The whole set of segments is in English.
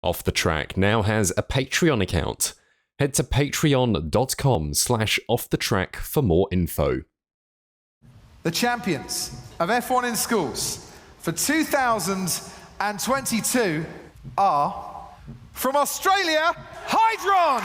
Off the Track now has a Patreon account. Head to patreon.com/offthetrack for more info. The champions of F1 in schools for 2022 are, from Australia, Hydron!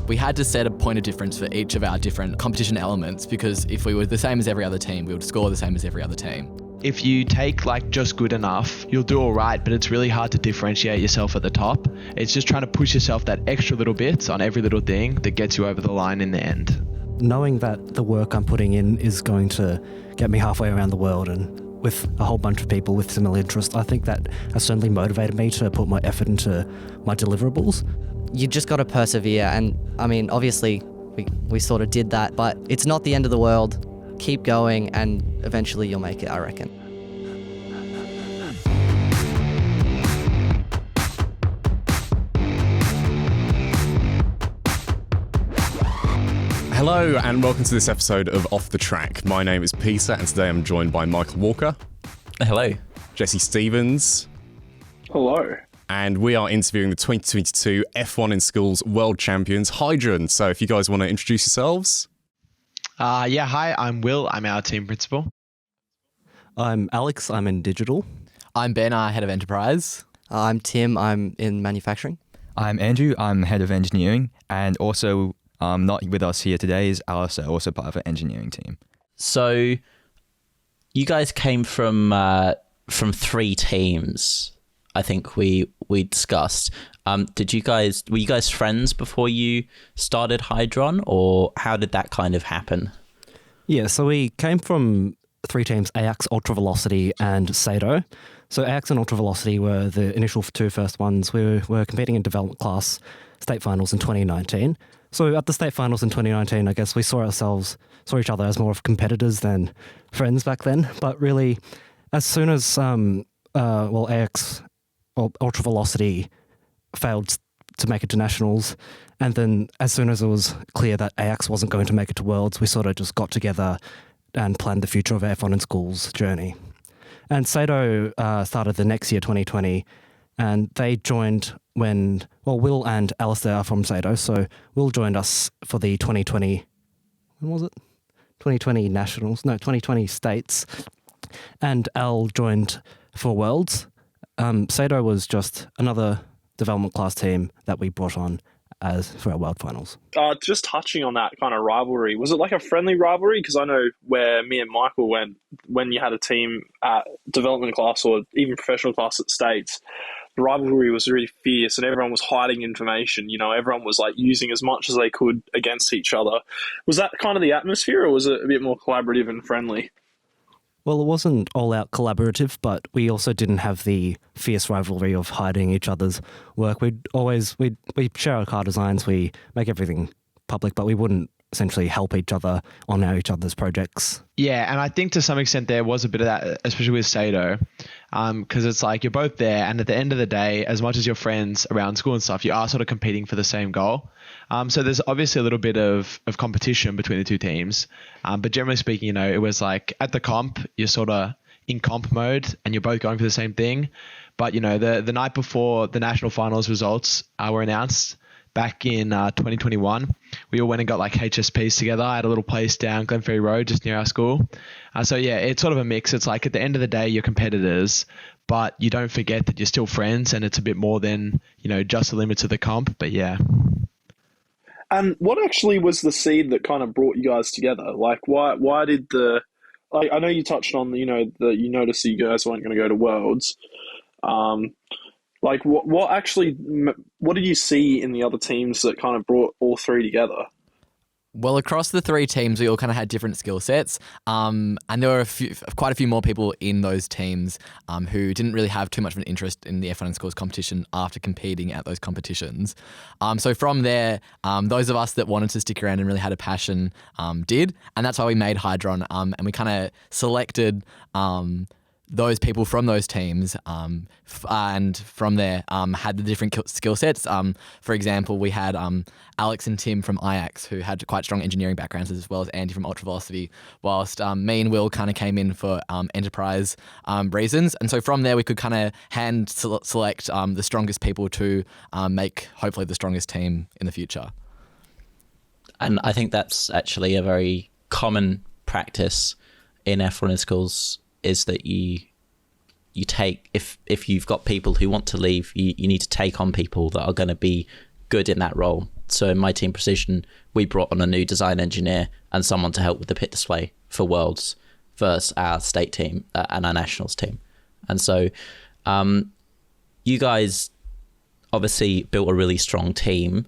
We had to set a point of difference for each of our different competition elements, because if we were the same as every other team, we would score the same as every other team. If you take just good enough, you'll do all right, but it's really hard to differentiate yourself at the top. It's just trying to push yourself that extra little bit on every little thing that gets you over the line in the end. Knowing that the work I'm putting in is going to get me halfway around the world, and with a whole bunch of people with similar interests, I think that has certainly motivated me to put my effort into my deliverables. You just got to persevere, and I mean, obviously we sort of did that, but it's not the end of the world. Keep going and eventually you'll make it, I reckon. Hello and welcome to this episode of Off the Track. My name is Peter and today I'm joined by Michael Walker. Hello. Jesse Stevens. Hello. And we are interviewing the 2022 F1 in Schools World Champions, Hydron. So if you guys want to introduce yourselves. Hi, I'm Will. I'm our team principal. I'm Alex, I'm in digital. I'm Ben, head of enterprise. I'm Tim, I'm in manufacturing. I'm Andrew, I'm head of engineering, and also not with us here today is Alistair, also part of an engineering team. So you guys came from three teams, I think we discussed. Were you guys friends before you started Hydron, or how did that kind of happen? Yeah, so we came from three teams, AX, Ultravelocity, and Sato. So AX and Ultravelocity were the initial two first ones. We were competing in development class state finals in 2019. So at the state finals in 2019, I guess we saw each other as more of competitors than friends back then. But really, as soon as AX or Ultravelocity failed to make it to nationals, and then as soon as it was clear that AX wasn't going to make it to Worlds, we sort of just got together and planned the future of F1 in Schools journey. And Sato started the next year, 2020, and they joined when Will and Alistair are from Sato, so Will joined us for the 2020, when was it? 2020 nationals, no, 2020 states, and Al joined for Worlds. Sato was just another development class team that we brought on as for our World Finals. Just touching on that kind of rivalry, was it like a friendly rivalry? Because I know where me and Michael went when you had a team at development class or even professional class at States, the rivalry was really fierce and everyone was hiding information. You know, everyone was like using as much as they could against each other. Was that kind of the atmosphere, or was it a bit more collaborative and friendly? Well, it wasn't all out collaborative, but we also didn't have the fierce rivalry of hiding each other's work. We share our car designs, we make everything public, but we wouldn't essentially help each other on each other's projects. Yeah, and I think to some extent there was a bit of that, especially with Sato, because it's like you're both there, and at the end of the day, as much as you're friends around school and stuff, you are sort of competing for the same goal. So there's obviously a little bit of competition between the two teams, but generally speaking, you know, it was like at the comp, you're sort of in comp mode and you're both going for the same thing. But, you know, the night before the national finals results were announced, back in 2021, we all went and got like HSPs together at a little place down Glenferrie Road, just near our school. So yeah, it's sort of a mix. It's like at the end of the day, you're competitors, but you don't forget that you're still friends, and it's a bit more than, you know, just the limits of the comp. But yeah. And what actually was the seed that kind of brought you guys together? Like, why did I know you touched on, you know, that you noticed you guys weren't going to go to Worlds. Like, what did you see in the other teams that kind of brought all three together? Well, across the three teams, we all kind of had different skill sets, and there were quite a few more people in those teams who didn't really have too much of an interest in the F1 in Schools competition after competing at those competitions. So from there, those of us that wanted to stick around and really had a passion did, and that's why we made Hydron, and we kind of selected those people from those teams and from there had the different skill sets. For example, we had Alex and Tim from Ajax, who had quite strong engineering backgrounds, as well as Andy from Ultravelocity, whilst me and Will kind of came in for enterprise reasons. And so from there, we could kind of hand select the strongest people to make hopefully the strongest team in the future. And I think that's actually a very common practice in F1 in schools, is that you take, if you've got people who want to leave, you need to take on people that are going to be good in that role. So in my team Precision, we brought on a new design engineer and someone to help with the pit display for Worlds versus our state team and our nationals team. And so you guys obviously built a really strong team.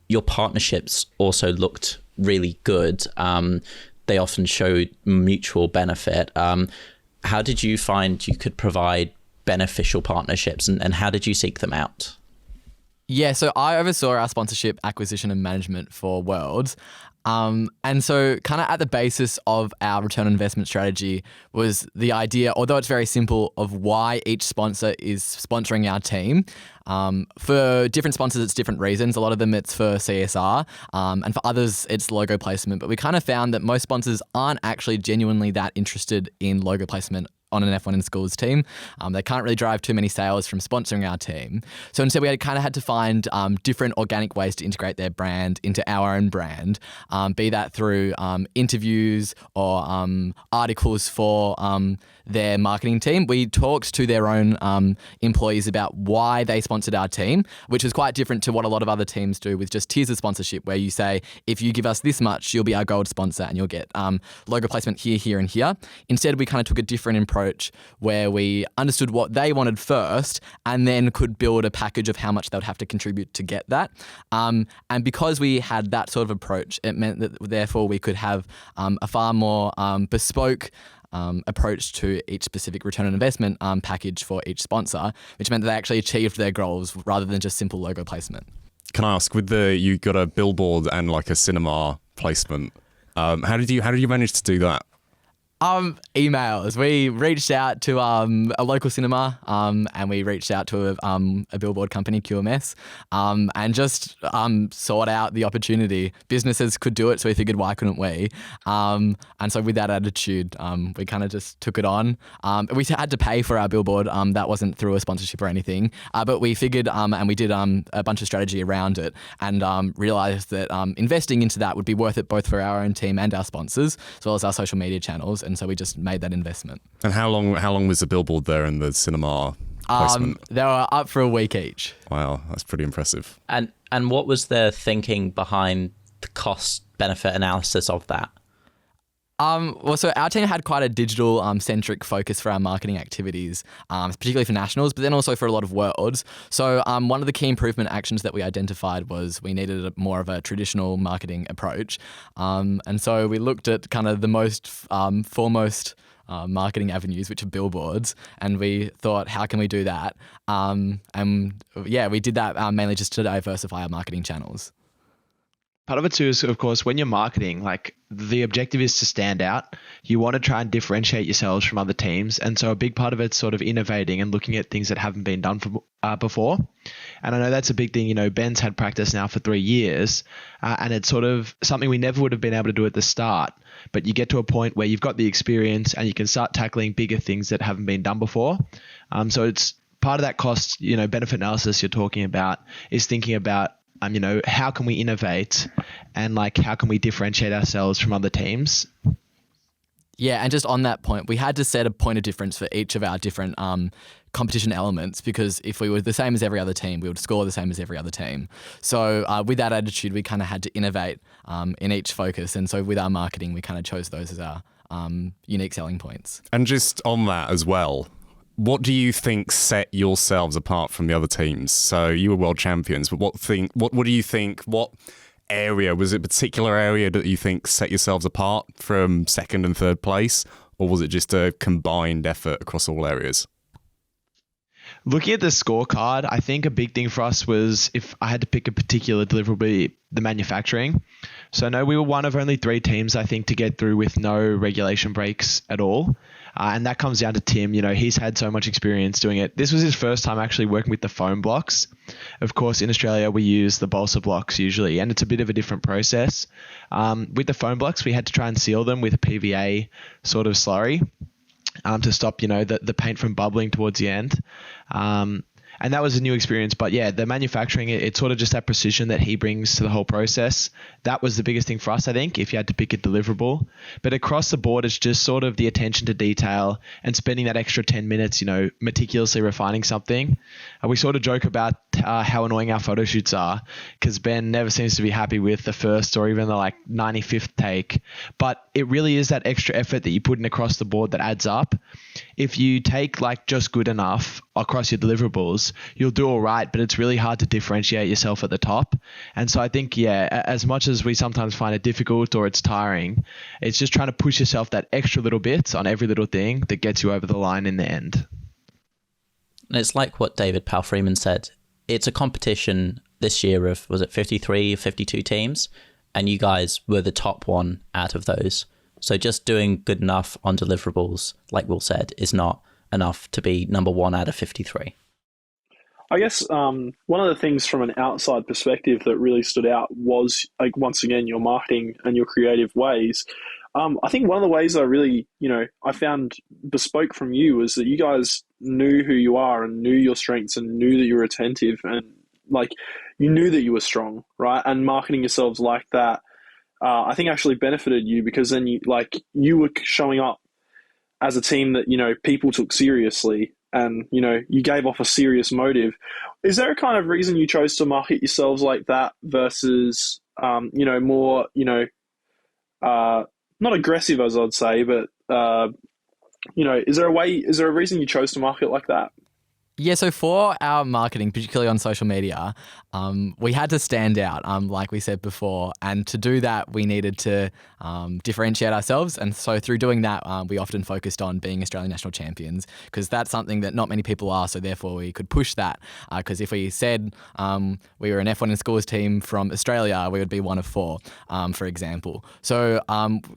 Your partnerships also looked really good. They often showed mutual benefit. How did you find you could provide beneficial partnerships, and how did you seek them out? Yeah, so I oversaw our sponsorship, acquisition and management for Worlds. And so kind of at the basis of our return on investment strategy was the idea, although it's very simple, of why each sponsor is sponsoring our team. For different sponsors, it's different reasons. A lot of them, it's for CSR, and for others, it's logo placement. But we kind of found that most sponsors aren't actually genuinely that interested in logo placement on an F1 in schools team. They can't really drive too many sales from sponsoring our team. So instead, we kind of had to find different organic ways to integrate their brand into our own brand, be that through interviews or articles for their marketing team. We talked to their own employees about why they sponsored our team, which is quite different to what a lot of other teams do with just tiers of sponsorship, where you say, if you give us this much, you'll be our gold sponsor and you'll get logo placement here, here, and here. Instead, we kind of took a different approach where we understood what they wanted first and then could build a package of how much they would have to contribute to get that. And because we had that sort of approach, it meant that therefore we could have a far more bespoke approach to each specific return on investment package for each sponsor, which meant that they actually achieved their goals rather than just simple logo placement. Can I ask, with you got a billboard and like a cinema placement, how did you manage to do that? Emails. We reached out to a local cinema and we reached out to a billboard company, QMS, and just sought out the opportunity. Businesses could do it, so we figured, why couldn't we? And so with that attitude, we kind of just took it on. We had to pay for our billboard. That wasn't through a sponsorship or anything, but we figured and we did a bunch of strategy around it, and realized that investing into that would be worth it both for our own team and our sponsors, as well as our social media channels. And so we just made that investment. And how long was the billboard there in the cinema placement? They were up for a week each. Wow, that's pretty impressive. And what was the thinking behind the cost benefit analysis of that? Well, so our team had quite a digital centric focus for our marketing activities, particularly for nationals, but then also for a lot of worlds. So one of the key improvement actions that we identified was we needed more of a traditional marketing approach. And so we looked at kind of the most foremost marketing avenues, which are billboards, and we thought, how can we do that? And yeah, we did that mainly just to diversify our marketing channels. Part of it too is, of course, when you're marketing, like the objective is to stand out. You want to try and differentiate yourselves from other teams. And so a big part of it's sort of innovating and looking at things that haven't been done before. And I know that's a big thing. You know, Ben's had practice now for 3 years, and it's sort of something we never would have been able to do at the start. But you get to a point where you've got the experience and you can start tackling bigger things that haven't been done before. So it's part of that cost, benefit analysis you're talking about is thinking about, how can we innovate and how can we differentiate ourselves from other teams? Yeah, and just on that point, we had to set a point of difference for each of our different competition elements, because if we were the same as every other team, we would score the same as every other team. So with that attitude, we kind of had to innovate in each focus. And so with our marketing, we kind of chose those as our unique selling points. And just on that as well, what do you think set yourselves apart from the other teams? So you were world champions, but what do you think, what area, was it a particular area that you think set yourselves apart from second and third place? Or was it just a combined effort across all areas? Looking at the scorecard, I think a big thing for us was, if I had to pick a particular deliverable, the manufacturing. So no, we were one of only 3 teams, I think, to get through with no regulation breaks at all. And that comes down to Tim. He's had so much experience doing it. This was his first time actually working with the foam blocks. Of course, in Australia, we use the balsa blocks usually, and it's a bit of a different process. With the foam blocks, we had to try and seal them with a PVA sort of slurry to stop, the paint from bubbling towards the end. And that was a new experience. But yeah, the manufacturing, it's sort of just that precision that he brings to the whole process. That was the biggest thing for us, I think, if you had to pick a deliverable. But across the board, it's just sort of the attention to detail and spending that extra 10 minutes, meticulously refining something. We sort of joke about how annoying our photo shoots are, because Ben never seems to be happy with the first or even the 95th take. But it really is that extra effort that you put in across the board that adds up. If you take just good enough across your deliverables, you'll do all right, but it's really hard to differentiate yourself at the top. And so I think, as much as we sometimes find it difficult or it's tiring, it's just trying to push yourself that extra little bit on every little thing that gets you over the line in the end. And it's like what David Powell-Freeman said. It's a competition this year of, was it 53, 52 teams? And you guys were the top one out of those. So just doing good enough on deliverables, like Will said, is not enough to be number 1 out of 53. I guess one of the things from an outside perspective that really stood out was, once again, your marketing and your creative ways. I think one of the ways that I really, I found bespoke from you was that you guys knew who you are and knew your strengths and knew that you were attentive and you knew that you were strong, right? And marketing yourselves like that, I think actually benefited you, because then you were showing up as a team that, people took seriously and, you gave off a serious motive. Is there a kind of reason you chose to market yourselves like that versus, more, not aggressive as I'd say, but, is there a reason you chose to market like that? Yeah, so for our marketing, particularly on social media, we had to stand out, like we said before. And to do that, we needed to differentiate ourselves. And so through doing that, we often focused on being Australian national champions, because that's something that not many people are. So therefore, we could push that. Because if we said we were an F1 in schools team from Australia, we would be one of 4, for example. So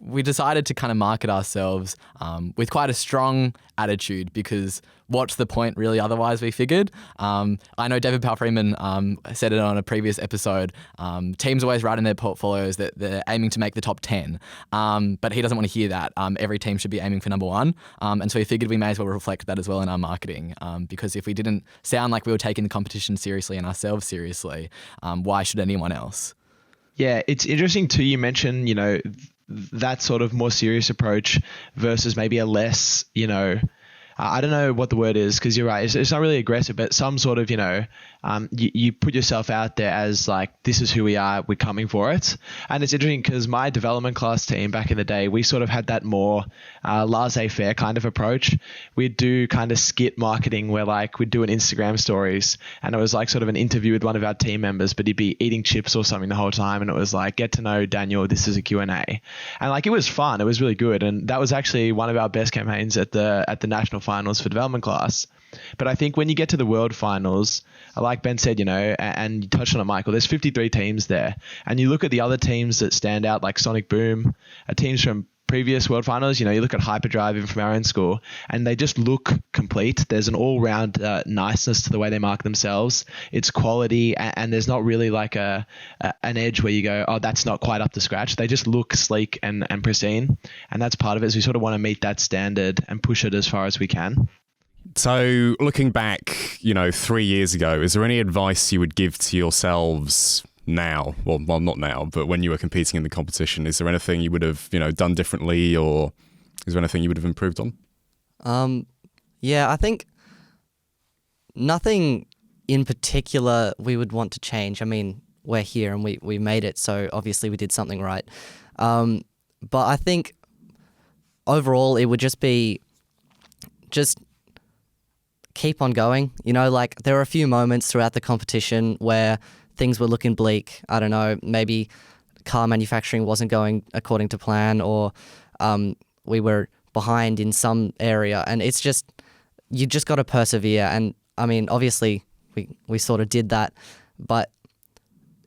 we decided to kind of market ourselves with quite a strong attitude, because what's the point really otherwise, we figured. I know David Powell-Freeman said it on a previous episode. Teams always write in their portfolios that they're aiming to make the top 10, but he doesn't want to hear that. Every team should be aiming for number 1. And so we figured we may as well reflect that as well in our marketing, because if we didn't sound like we were taking the competition seriously and ourselves seriously, why should anyone else? Yeah, it's interesting too. You mentioned, that sort of more serious approach versus maybe a less, I don't know what the word is, because you're right. It's not really aggressive, but some sort of, you put yourself out there as this is who we are, we're coming for it. And it's interesting because my development class team back in the day, we sort of had that more laissez-faire kind of approach. We'd do kind of skit marketing where we'd do an Instagram stories, and it was sort of an interview with one of our team members, but he'd be eating chips or something the whole time. And it was get to know Daniel, this is a Q&A. And it was fun. It was really good. And that was actually one of our best campaigns at the national finals for development class. But I think when you get to the world finals, like Ben said, and you touched on it, Michael, there's 53 teams there. And you look at the other teams that stand out, like Sonic Boom, teams from previous world finals, you look at Hyperdrive even from our own school, and they just look complete. There's an all-round niceness to the way they mark themselves. It's quality, and there's not really an edge where you go, oh, that's not quite up to scratch. They just look sleek and pristine, and that's part of it. Is we sort of want to meet that standard and push it as far as we can. So looking back, 3 years ago, is there any advice you would give to yourselves now? Well, not now, but when you were competing in the competition, is there anything you would have, done differently, or is there anything you would have improved on? Yeah, I think nothing in particular we would want to change. I mean, we're here and we made it, so obviously we did something right. But I think overall it would just be keep on going. There were a few moments throughout the competition where things were looking bleak. I don't know, maybe car manufacturing wasn't going according to plan, or we were behind in some area. And it's just, you just got to persevere. And I mean, obviously we sort of did that, but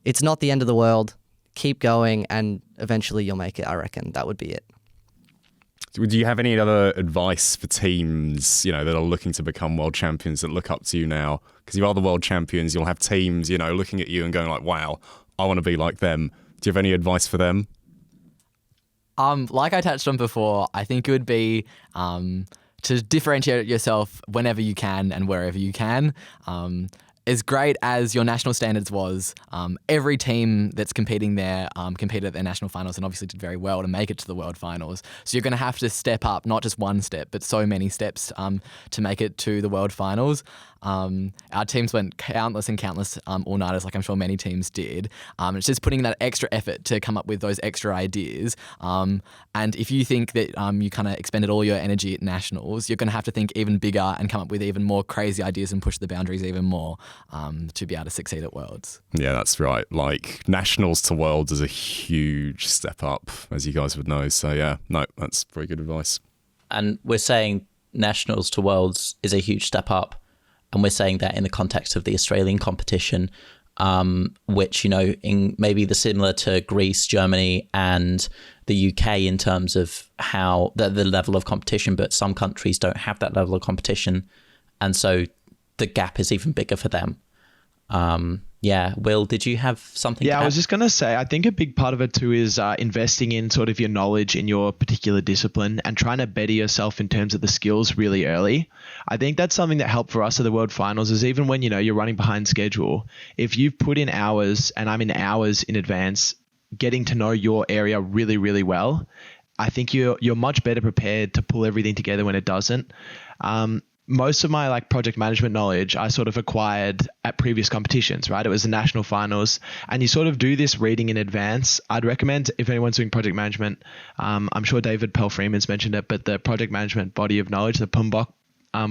it's not the end of the world. keep going, and eventually you'll make it. I reckon that would be it. Do you have any other advice for teams, that are looking to become world champions that look up to you now? Because you are the world champions, you'll have teams, looking at you and going like, wow, I want to be like them. Do you have any advice for them? Like I touched on before, I think it would be to differentiate yourself whenever you can and wherever you can. As great as your national standards was, every team that's competing there competed at their national finals and obviously did very well to make it to the world finals. So you're going to have to step up, not just one step, but so many steps to make it to the world finals. Our teams went countless and countless all-nighters, like I'm sure many teams did. It's just putting that extra effort to come up with those extra ideas. And if you think that you kind of expended all your energy at nationals, you're going to have to think even bigger and come up with even more crazy ideas and push the boundaries even more to be able to succeed at Worlds. Yeah, that's right. Like, nationals to worlds is a huge step up, as you guys would know. So yeah, no, that's very good advice. And we're saying nationals to worlds is a huge step up. And we're saying that in the context of the Australian competition, which, in maybe the similar to Greece, Germany, and the UK in terms of how the level of competition, but some countries don't have that level of competition. And so the gap is even bigger for them. Will, did you have something? Yeah, I was just going to say, I think a big part of it too is investing in sort of your knowledge in your particular discipline and trying to better yourself in terms of the skills really early. I think that's something that helped for us at the World Finals is even when, you're running behind schedule, if you've put in hours, and I'm in hours in advance, getting to know your area really, really well, I think you're much better prepared to pull everything together when it doesn't. Most of my project management knowledge I sort of acquired at previous competitions, right? It was the national finals, and you sort of do this reading in advance. I'd recommend if anyone's doing project management, I'm sure David Pell-Freeman's mentioned it, but the project management body of knowledge, the PMBOK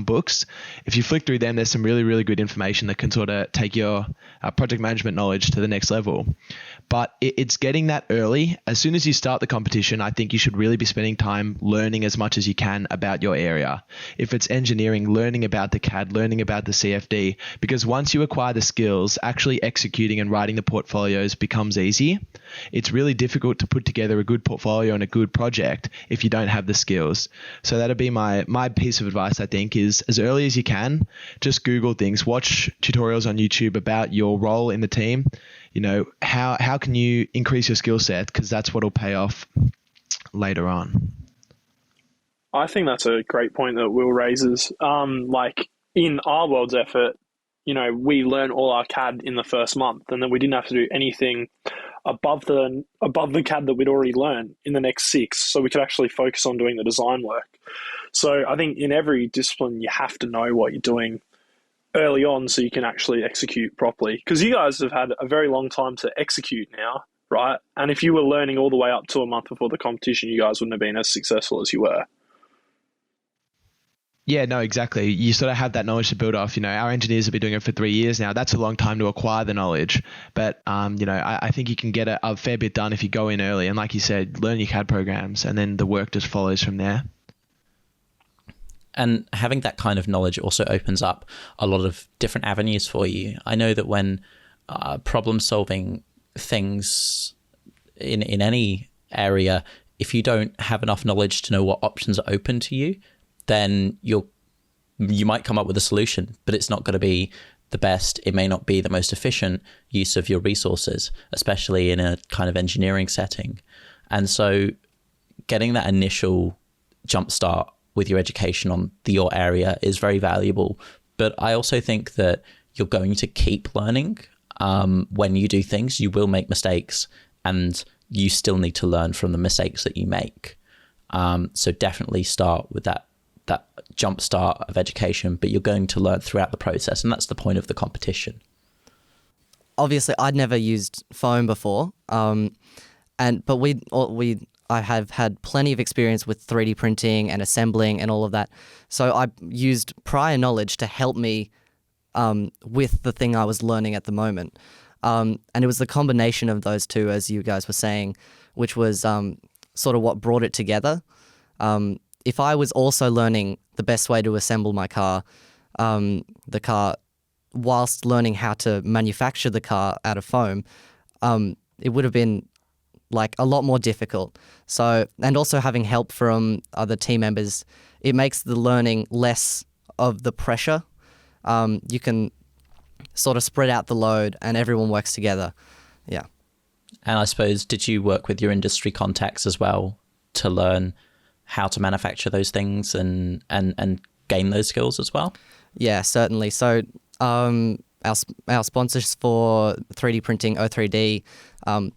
books, if you flick through them, there's some really, really good information that can sort of take your project management knowledge to the next level. But it's getting that early. As soon as you start the competition, I think you should really be spending time learning as much as you can about your area. If it's engineering, learning about the CAD, learning about the CFD, because once you acquire the skills, actually executing and writing the portfolios becomes easy. It's really difficult to put together a good portfolio and a good project if you don't have the skills. So that'd be my piece of advice, I think, is as early as you can, just Google things, watch tutorials on YouTube about your role in the team. How can you increase your skill set? Because that's what will pay off later on. I think that's a great point that Will raises. In our World's effort, we learn all our CAD in the first month, and then we didn't have to do anything above the CAD that we'd already learned in the next 6, so we could actually focus on doing the design work. So I think in every discipline, you have to know what you're doing early on so you can actually execute properly. Because you guys have had a very long time to execute now, right? And if you were learning all the way up to a month before the competition, you guys wouldn't have been as successful as you were. Yeah, no, exactly. You sort of have that knowledge to build off. Our engineers have been doing it for 3 years now. That's a long time to acquire the knowledge. But, I think you can get a fair bit done if you go in early. And like you said, learn your CAD programs, and then the work just follows from there. And having that kind of knowledge also opens up a lot of different avenues for you. I know that when problem solving things in any area, if you don't have enough knowledge to know what options are open to you, then you might come up with a solution, but it's not going to be the best. It may not be the most efficient use of your resources, especially in a kind of engineering setting. And so getting that initial jumpstart with your education on your area is very valuable. But I also think that you're going to keep learning. When you do things, you will make mistakes, and you still need to learn from the mistakes that you make. So definitely start with that jump start of education, but you're going to learn throughout the process, and that's the point of the competition. Obviously, I'd never used foam before, but I have had plenty of experience with 3D printing and assembling and all of that. So I used prior knowledge to help me with the thing I was learning at the moment. And it was the combination of those two, as you guys were saying, which was sort of what brought it together. If I was also learning the best way to assemble my car, the car, whilst learning how to manufacture the car out of foam, it would have been like a lot more difficult. So, and also having help from other team members, it makes the learning less of the pressure. You can sort of spread out the load and everyone works together. Yeah. And I suppose, did you work with your industry contacts as well to learn how to manufacture those things and gain those skills as well? Yeah, certainly. So our sponsors for 3D printing, O3D,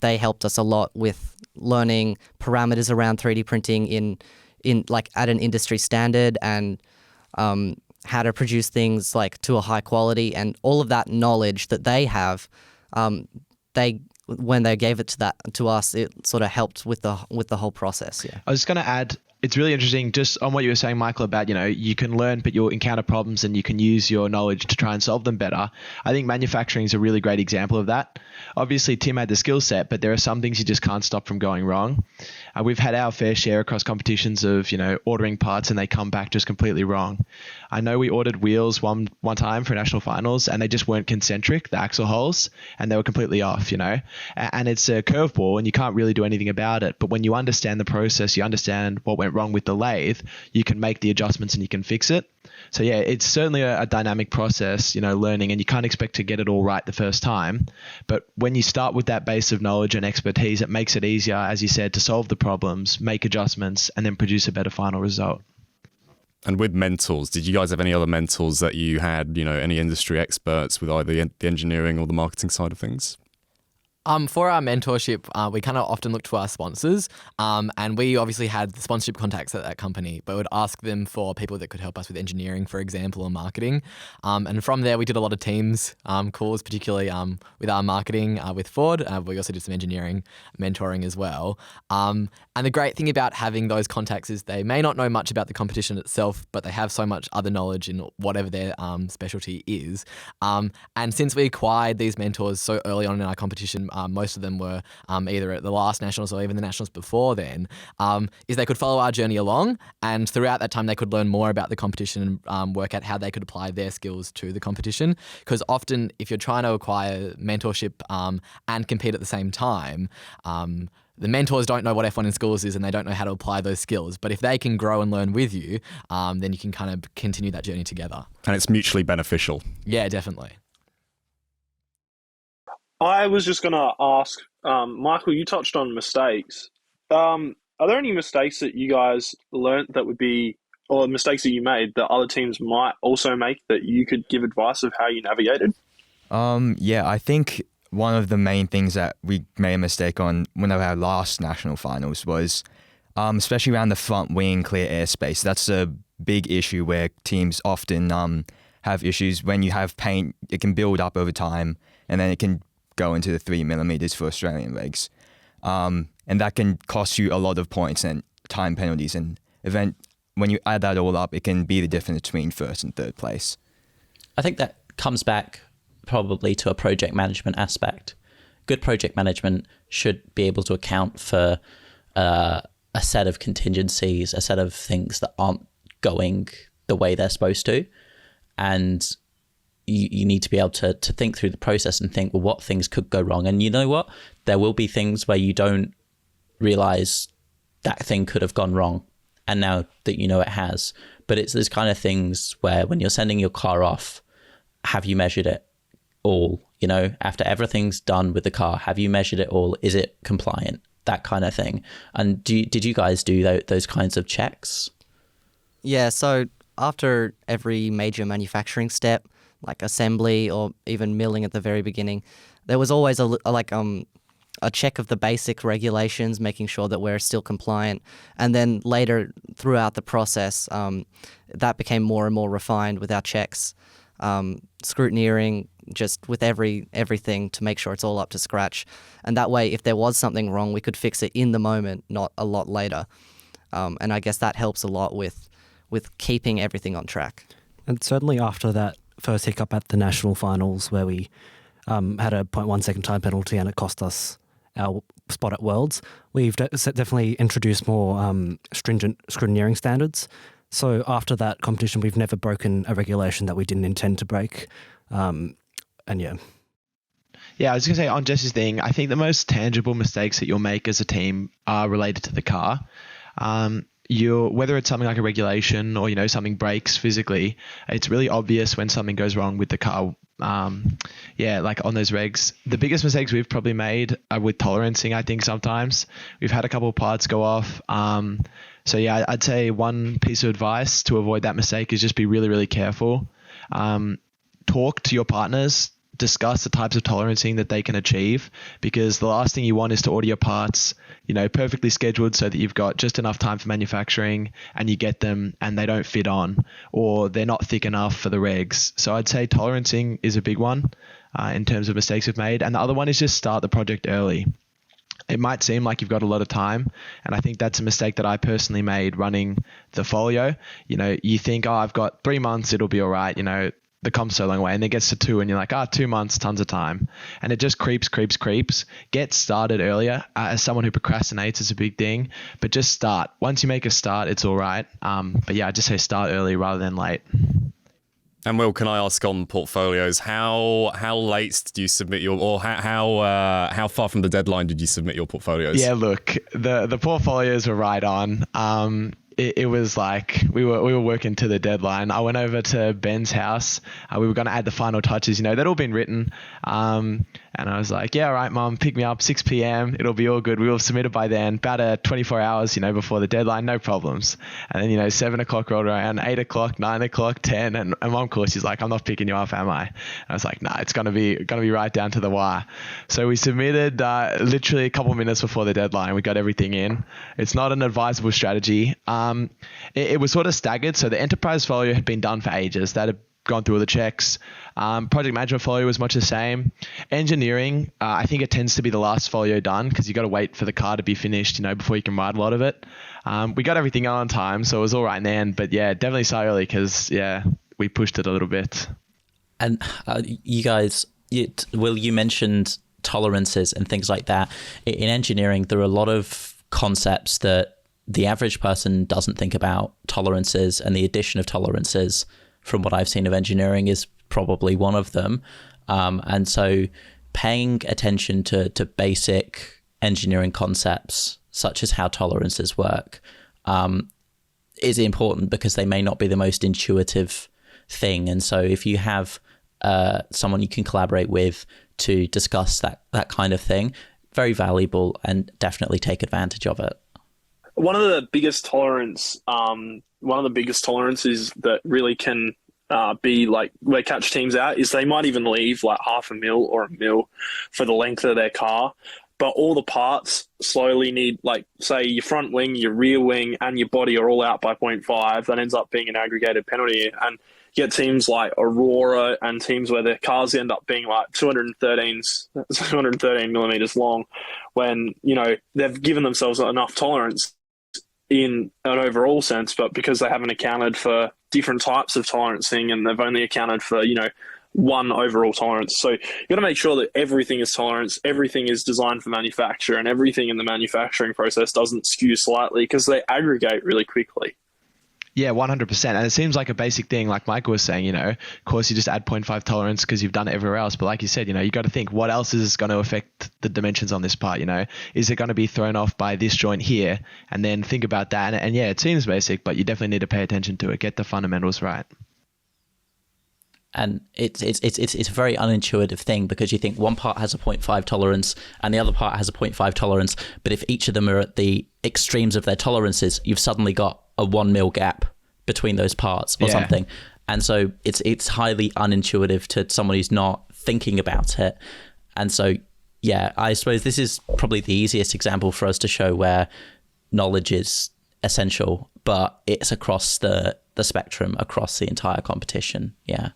they helped us a lot with learning parameters around 3D printing in like at an industry standard, and how to produce things like to a high quality, and all of that knowledge that they have, when they gave it to us, it sort of helped with the whole process. Yeah. I was going to add, it's really interesting just on what you were saying, Michael, about, you can learn, but you'll encounter problems and you can use your knowledge to try and solve them better. I think manufacturing is a really great example of that. Obviously, Tim had the skill set, but there are some things you just can't stop from going wrong. We've had our fair share across competitions of, ordering parts and they come back just completely wrong. I know we ordered wheels one time for national finals and they just weren't concentric, the axle holes, and they were completely off, and it's a curveball and you can't really do anything about it. But when you understand the process, you understand what went wrong with the lathe, you can make the adjustments and you can fix it. So yeah, it's certainly a dynamic process, learning, and you can't expect to get it all right the first time. But when you start with that base of knowledge and expertise, it makes it easier, as you said, to solve the problems, make adjustments, and then produce a better final result. And with mentors, did you guys have any other mentors that you had, any industry experts with either the engineering or the marketing side of things? For our mentorship, we kind of often look to our sponsors, and we obviously had the sponsorship contacts at that company, but would ask them for people that could help us with engineering, for example, or marketing. And from there, we did a lot of teams calls, particularly with our marketing with Ford. We also did some engineering mentoring as well. And the great thing about having those contacts is they may not know much about the competition itself, but they have so much other knowledge in whatever their specialty is. And since we acquired these mentors so early on in our competition, most of them were either at the last nationals or even the nationals before then, is they could follow our journey along, and throughout that time they could learn more about the competition and work out how they could apply their skills to the competition. Because often if you're trying to acquire mentorship and compete at the same time, the mentors don't know what F1 in schools is and they don't know how to apply those skills. But if they can grow and learn with you, then you can kind of continue that journey together. And it's mutually beneficial. Yeah, definitely. I was just going to ask, Michael, you touched on mistakes. Are there any mistakes that you guys learnt that would be, or mistakes that you made that other teams might also make that you could give advice of how you navigated? Yeah, I think one of the main things that we made a mistake on one of our last national finals was, especially around the front wing clear airspace. That's a big issue where teams often have issues. When you have paint, it can build up over time, and then it can go into the 3 millimeters for Australian legs. And that can cost you a lot of points and time penalties. And when you add that all up, it can be the difference between first and third place. I think that comes back probably to a project management aspect. Good project management should be able to account for a set of contingencies, a set of things that aren't going the way they're supposed to. And you need to be able to think through the process and think, well, what things could go wrong? And you know what? There will be things where you don't realize that thing could have gone wrong. And now that you know it has. But it's those kind of things where when you're sending your car off, have you measured it all? After everything's done with the car, have you measured it all? Is it compliant? That kind of thing. And did you guys do those kinds of checks? Yeah, so after every major manufacturing step, like assembly or even milling at the very beginning, there was always a check of the basic regulations, making sure that we're still compliant. And then later throughout the process, that became more and more refined with our checks, scrutineering just with everything to make sure it's all up to scratch. And that way, if there was something wrong, we could fix it in the moment, not a lot later. And I guess that helps a lot with keeping everything on track. And certainly after that first hiccup at the national finals where we had a 0.1 second time penalty and it cost us our spot at Worlds, we've definitely introduced more stringent scrutineering standards. So after that competition, we've never broken a regulation that we didn't intend to break. And yeah. Yeah, I was going to say on Jesse's thing, I think the most tangible mistakes that you'll make as a team are related to the car. Whether it's something like a regulation or, something breaks physically, it's really obvious when something goes wrong with the car. Like on those regs, the biggest mistakes we've probably made are with tolerancing. I think sometimes we've had a couple of parts go off. I'd say one piece of advice to avoid that mistake is just be really, really careful. Talk to your partners, discuss the types of tolerancing that they can achieve, because the last thing you want is to order your parts, perfectly scheduled so that you've got just enough time for manufacturing and you get them and they don't fit on, or they're not thick enough for the regs. So I'd say tolerancing is a big one in terms of mistakes we've made. And the other one is just start the project early. It might seem like you've got a lot of time, and I think that's a mistake that I personally made running the folio. You think, I've got 3 months, it'll be all right. The comp's so long away, and then it gets to 2 and you're like, 2 months, tons of time. And it just creeps. Get started earlier. As someone who procrastinates, it's a big thing, but just start. Once you make a start, it's all right. But yeah, I just say start early rather than late. And Will, can I ask on portfolios, how late do you submit or how far from the deadline did you submit your portfolios? Yeah, look, the portfolios were right on. It was like we were working to the deadline. I went over to Ben's house. We were going to add the final touches. They'd all been written. And I was like, yeah, all right, Mum, pick me up 6 p.m. It'll be all good. We will submit it by then, about 24 hours, before the deadline, no problems. And then, 7 o'clock rolled around, 8 o'clock, 9 o'clock, 10. And Mum, of course, she's like, I'm not picking you up, am I? And I was like, nah, it's going to be right down to the wire. So we submitted literally a couple of minutes before the deadline. We got everything in. It's not an advisable strategy. It was sort of staggered. So the enterprise folio had been done for ages. That had gone through all the checks. Project management folio was much the same. Engineering, I think it tends to be the last folio done because you got to wait for the car to be finished, before you can write a lot of it. We got everything on time, so it was all right in the end. But yeah, definitely start early because we pushed it a little bit. And you guys, Will, you mentioned tolerances and things like that. In engineering, there are a lot of concepts that the average person doesn't think about. Tolerances and the addition of tolerances, from what I've seen of engineering, is probably one of them. And so paying attention to basic engineering concepts, such as how tolerances work, is important because they may not be the most intuitive thing. And so if you have someone you can collaborate with to discuss that kind of thing, very valuable, and definitely take advantage of it. One of the biggest tolerances that really can be like where catch teams out is they might even leave like half a mil or a mil for the length of their car, but all the parts slowly need, like, say your front wing, your rear wing, and your body are all out by 0.5. That ends up being an aggregated penalty. And you get teams like Aurora and teams where their cars end up being like 213 millimeters long, when they've given themselves enough tolerance in an overall sense, but because they haven't accounted for different types of tolerancing, and they've only accounted for, one overall tolerance. So you got to make sure that everything is tolerance, everything is designed for manufacture, and everything in the manufacturing process doesn't skew slightly, because they aggregate really quickly. Yeah, 100%. And it seems like a basic thing, like Michael was saying, of course you just add 0.5 tolerance because you've done it everywhere else. But like you said, you got to think, what else is going to affect the dimensions on this part? Is it going to be thrown off by this joint here? And then think about that. And yeah, it seems basic, but you definitely need to pay attention to it. Get the fundamentals right. And it's a very unintuitive thing, because you think one part has a 0.5 tolerance and the other part has a 0.5 tolerance. But if each of them are at the extremes of their tolerances, you've suddenly got a 1 mil gap between those parts or something. And so it's highly unintuitive to someone who's not thinking about it. And so, yeah, I suppose this is probably the easiest example for us to show where knowledge is essential, but it's across the spectrum, across the entire competition. Yeah.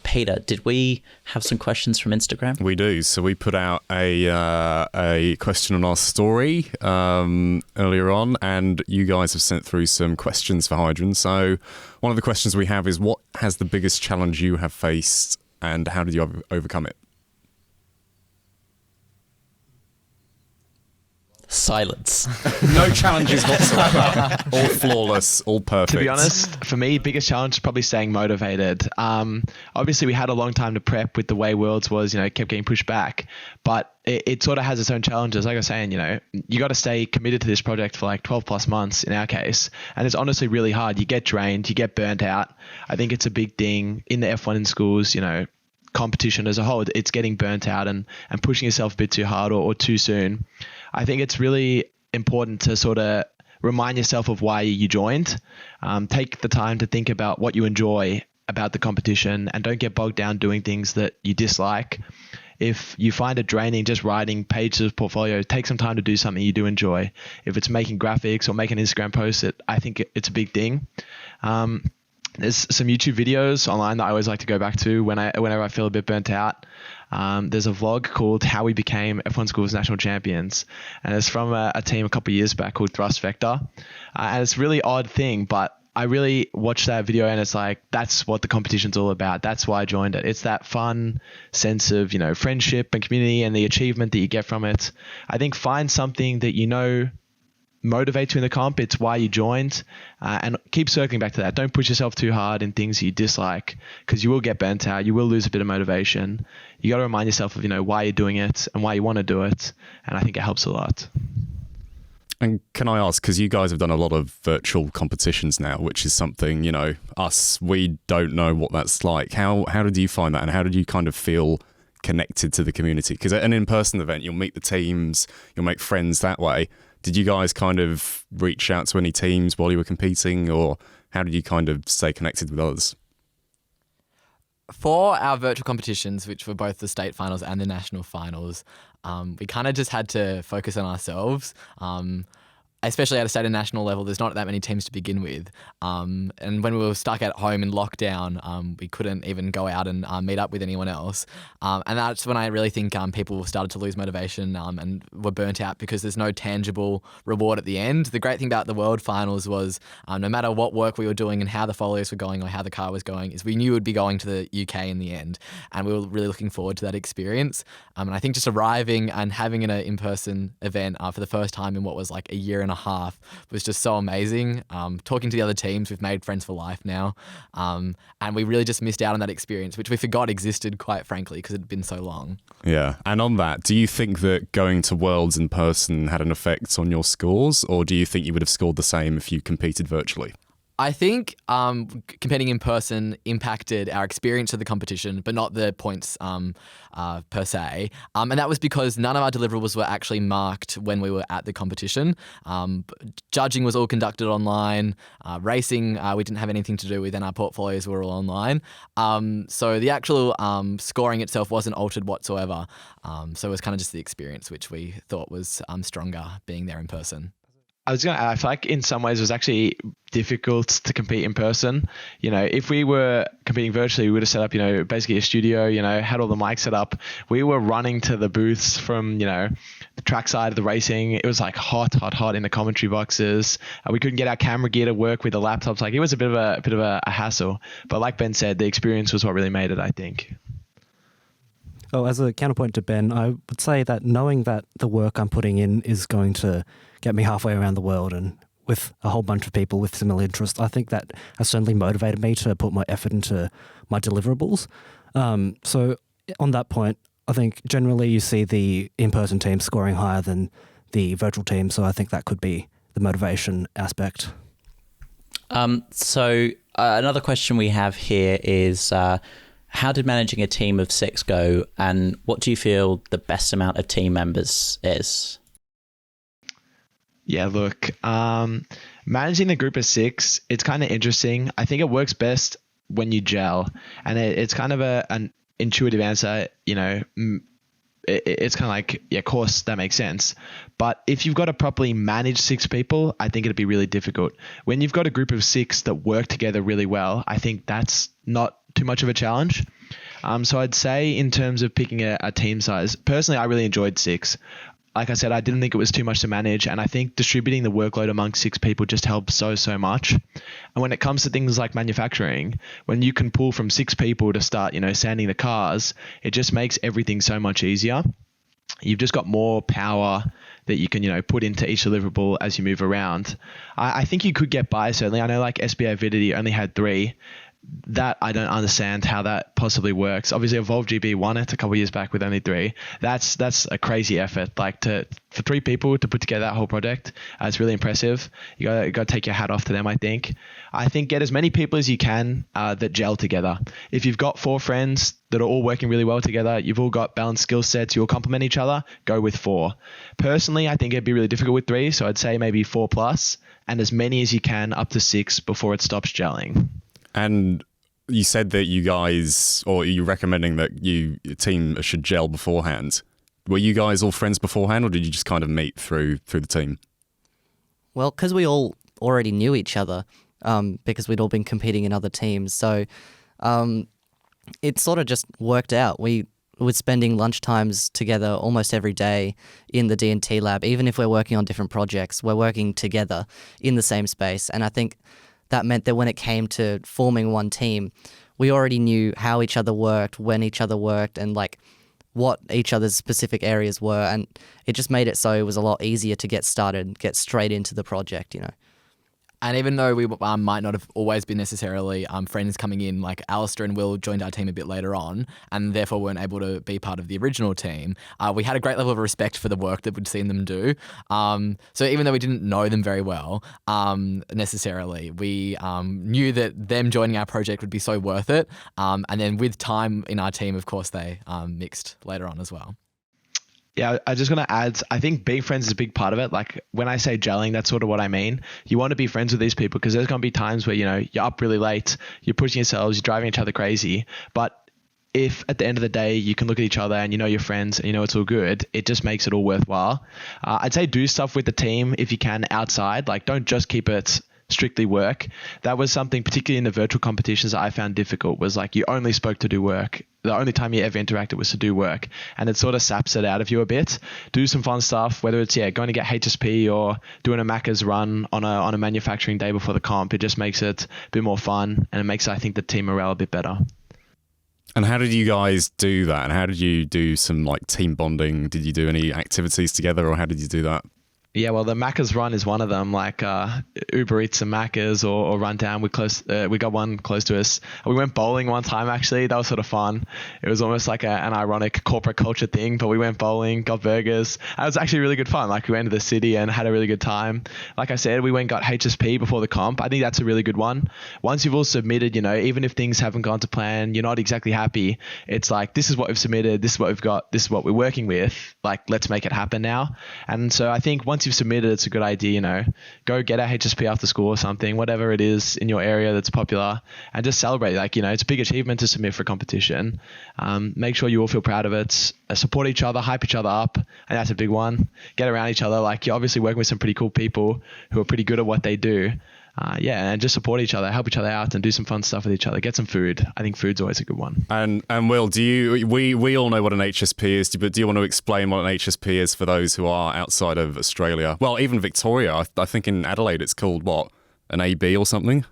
Peter, did we have some questions from Instagram? We do. So we put out a question on our story earlier on, and you guys have sent through some questions for Hydron. So one of the questions we have is, what has the biggest challenge you have faced, and how did you overcome it? Silence. No challenges whatsoever. All flawless, all perfect. To be honest, for me, biggest challenge is probably staying motivated. Obviously, we had a long time to prep with the way Worlds was, kept getting pushed back. But it sort of has its own challenges. Like I was saying, you got to stay committed to this project for like 12 plus months in our case. And it's honestly really hard. You get drained, you get burnt out. I think it's a big thing in the F1 in schools, competition as a whole. It's getting burnt out and pushing yourself a bit too hard or too soon. I think it's really important to sort of remind yourself of why you joined. Take the time to think about what you enjoy about the competition and don't get bogged down doing things that you dislike. If you find it draining just writing pages of portfolio, take some time to do something you do enjoy. If it's making graphics or making an Instagram post, I think it's a big thing. There's some YouTube videos online that I always like to go back to whenever I feel a bit burnt out. There's a vlog called How We Became F1 Schools National Champions, and it's from a team a couple of years back called Thrust Vector. And it's a really odd thing, but I really watched that video and it's like, that's what the competition's all about. That's why I joined it. It's that fun sense of, friendship and community and the achievement that you get from it. I think find something that motivate you in the comp. It's why you joined, and keep circling back to that. Don't push yourself too hard in things you dislike, because you will get burnt out. You will lose a bit of motivation. You got to remind yourself of why you're doing it and why you want to do it, and I think it helps a lot. And can I ask, because you guys have done a lot of virtual competitions now, which is something, we don't know what that's like. How did you find that, and how did you kind of feel connected to the community? Because at an in-person event, you'll meet the teams, you'll make friends that way. Did you guys kind of reach out to any teams while you were competing, or how did you kind of stay connected with others? For our virtual competitions, which were both the state finals and the national finals, we kind of just had to focus on ourselves. Especially at a state and national level, there's not that many teams to begin with. And when we were stuck at home in lockdown, we couldn't even go out and meet up with anyone else. And that's when I really think people started to lose motivation and were burnt out because there's no tangible reward at the end. The great thing about the World Finals was no matter what work we were doing and how the folios were going or how the car was going, is we knew we'd be going to the UK in the end. And we were really looking forward to that experience. And I think just arriving and having an in-person event for the first time in what was like a year and a half was just so amazing. Talking to the other teams, we've made friends for life now, and we really just missed out on that experience, which we forgot existed, quite frankly, because it had been so long. Yeah, and on that, do you think that going to Worlds in person had an effect on your scores, or do you think you would have scored the same if you competed virtually? I think competing in person impacted our experience of the competition, but not the points per se. And that was because none of our deliverables were actually marked when we were at the competition. Judging was all conducted online. Racing, we didn't have anything to do with, and our portfolios were all online. So the actual scoring itself wasn't altered whatsoever. So it was kind of just the experience, which we thought was stronger being there in person. I was going to add, I feel like in some ways it was actually difficult to compete in person. If we were competing virtually, we would have set up, basically a studio, had all the mics set up. We were running to the booths from, the track side of the racing. It was like hot in the commentary boxes. We couldn't get our camera gear to work with the laptops. Like it was a bit of a hassle. But like Ben said, the experience was what really made it, I think. Oh, as a counterpoint to Ben, I would say that knowing that the work I'm putting in is going to get me halfway around the world and with a whole bunch of people with similar interests, I think that has certainly motivated me to put my effort into my deliverables. So on that point, I think generally you see the in-person team scoring higher than the virtual team, so I think that could be the motivation aspect. So another question we have here is how did managing a team of 6 go, and what do you feel the best amount of team members is? Yeah, look, managing a group of 6, it's kind of interesting. I think it works best when you gel, and it's kind of an intuitive answer. It's kind of like, yeah, of course, that makes sense. But if you've got to properly manage 6 people, I think it'd be really difficult. When you've got a group of 6 that work together really well, I think that's not too much of a challenge. So I'd say in terms of picking a team size, personally, I really enjoyed 6. Like I said, I didn't think it was too much to manage, and I think distributing the workload among 6 people just helps so much. And when it comes to things like manufacturing, when you can pull from 6 people to start, sanding the cars, it just makes everything so much easier. you've just got more power that you can, put into each deliverable as you move around. I think you could get by, certainly. I know like SBA Avidity only had 3. That I don't understand how that possibly works. Obviously, Evolve GB won it a couple of years back with only 3. That's a crazy effort. Like for 3 people to put together that whole project, it's really impressive. You got to take your hat off to them. I think get as many people as you can that gel together. If you've got 4 friends that are all working really well together, you've all got balanced skill sets, you all complement each other, go with 4. Personally, I think it'd be really difficult with 3, so I'd say maybe 4 plus, and as many as you can up to 6 before it stops gelling. And you said that you guys, or you're recommending that your team should gel beforehand. Were you guys all friends beforehand, or did you just kind of meet through the team? Well, because we all already knew each other, because we'd all been competing in other teams, so it sort of just worked out. We were spending lunchtimes together almost every day in the D&T lab. Even if we're working on different projects, we're working together in the same space, and I think that meant that when it came to forming one team, we already knew how each other worked, when each other worked, and like what each other's specific areas were. And it just made it so it was a lot easier to get started, get straight into the project, And even though we might not have always been necessarily friends coming in, like Alistair and Will joined our team a bit later on and therefore weren't able to be part of the original team, we had a great level of respect for the work that we'd seen them do. So even though we didn't know them very well necessarily, we knew that them joining our project would be so worth it. And then with time in our team, of course, they mixed later on as well. Yeah, I just want to add, I think being friends is a big part of it. Like when I say gelling, that's sort of what I mean. You want to be friends with these people because there's going to be times where, you're up really late, you're pushing yourselves, you're driving each other crazy. But if at the end of the day, you can look at each other and you're friends and it's all good, it just makes it all worthwhile. I'd say do stuff with the team if you can outside. Like don't just keep it strictly work. That was something particularly in the virtual competitions that I found difficult, was like you only spoke to do work. The only time you ever interacted was to do work, and it sort of saps it out of you a bit. Do some fun stuff, whether it's going to get HSP or doing a Macca's run on a manufacturing day before the comp. It just makes it a bit more fun, and it makes, I think, the team morale a bit better. And how did you guys do that? And how did you do some like team bonding? Did you do any activities together, or how did you do that? Yeah, well, the Macca's run is one of them, like Uber Eats and Macca's or Run Down. We got one close to us. We went bowling one time, actually. That was sort of fun. It was almost like an ironic corporate culture thing, but we went bowling, got burgers. It was actually really good fun. Like we went to the city and had a really good time. Like I said, we went and got HSP before the comp. I think that's a really good one. Once you've all submitted, even if things haven't gone to plan, you're not exactly happy. It's like, this is what we've submitted, this is what we've got, this is what we're working with. Like, let's make it happen now. And so I think once you've submitted, it's a good idea, go get a HSP after school or something, whatever it is in your area that's popular, and just celebrate. Like, it's a big achievement to submit for a competition. Make sure you all feel proud of it, support each other, hype each other up, and that's a big one. Get around each other. Like, you're obviously working with some pretty cool people who are pretty good at what they do. And just support each other, help each other out, and do some fun stuff with each other. Get some food. I think food's always a good one. And Will, we all know what an HSP is, but do you want to explain what an HSP is for those who are outside of Australia? Well, even Victoria, I think in Adelaide it's called what? An AB or something?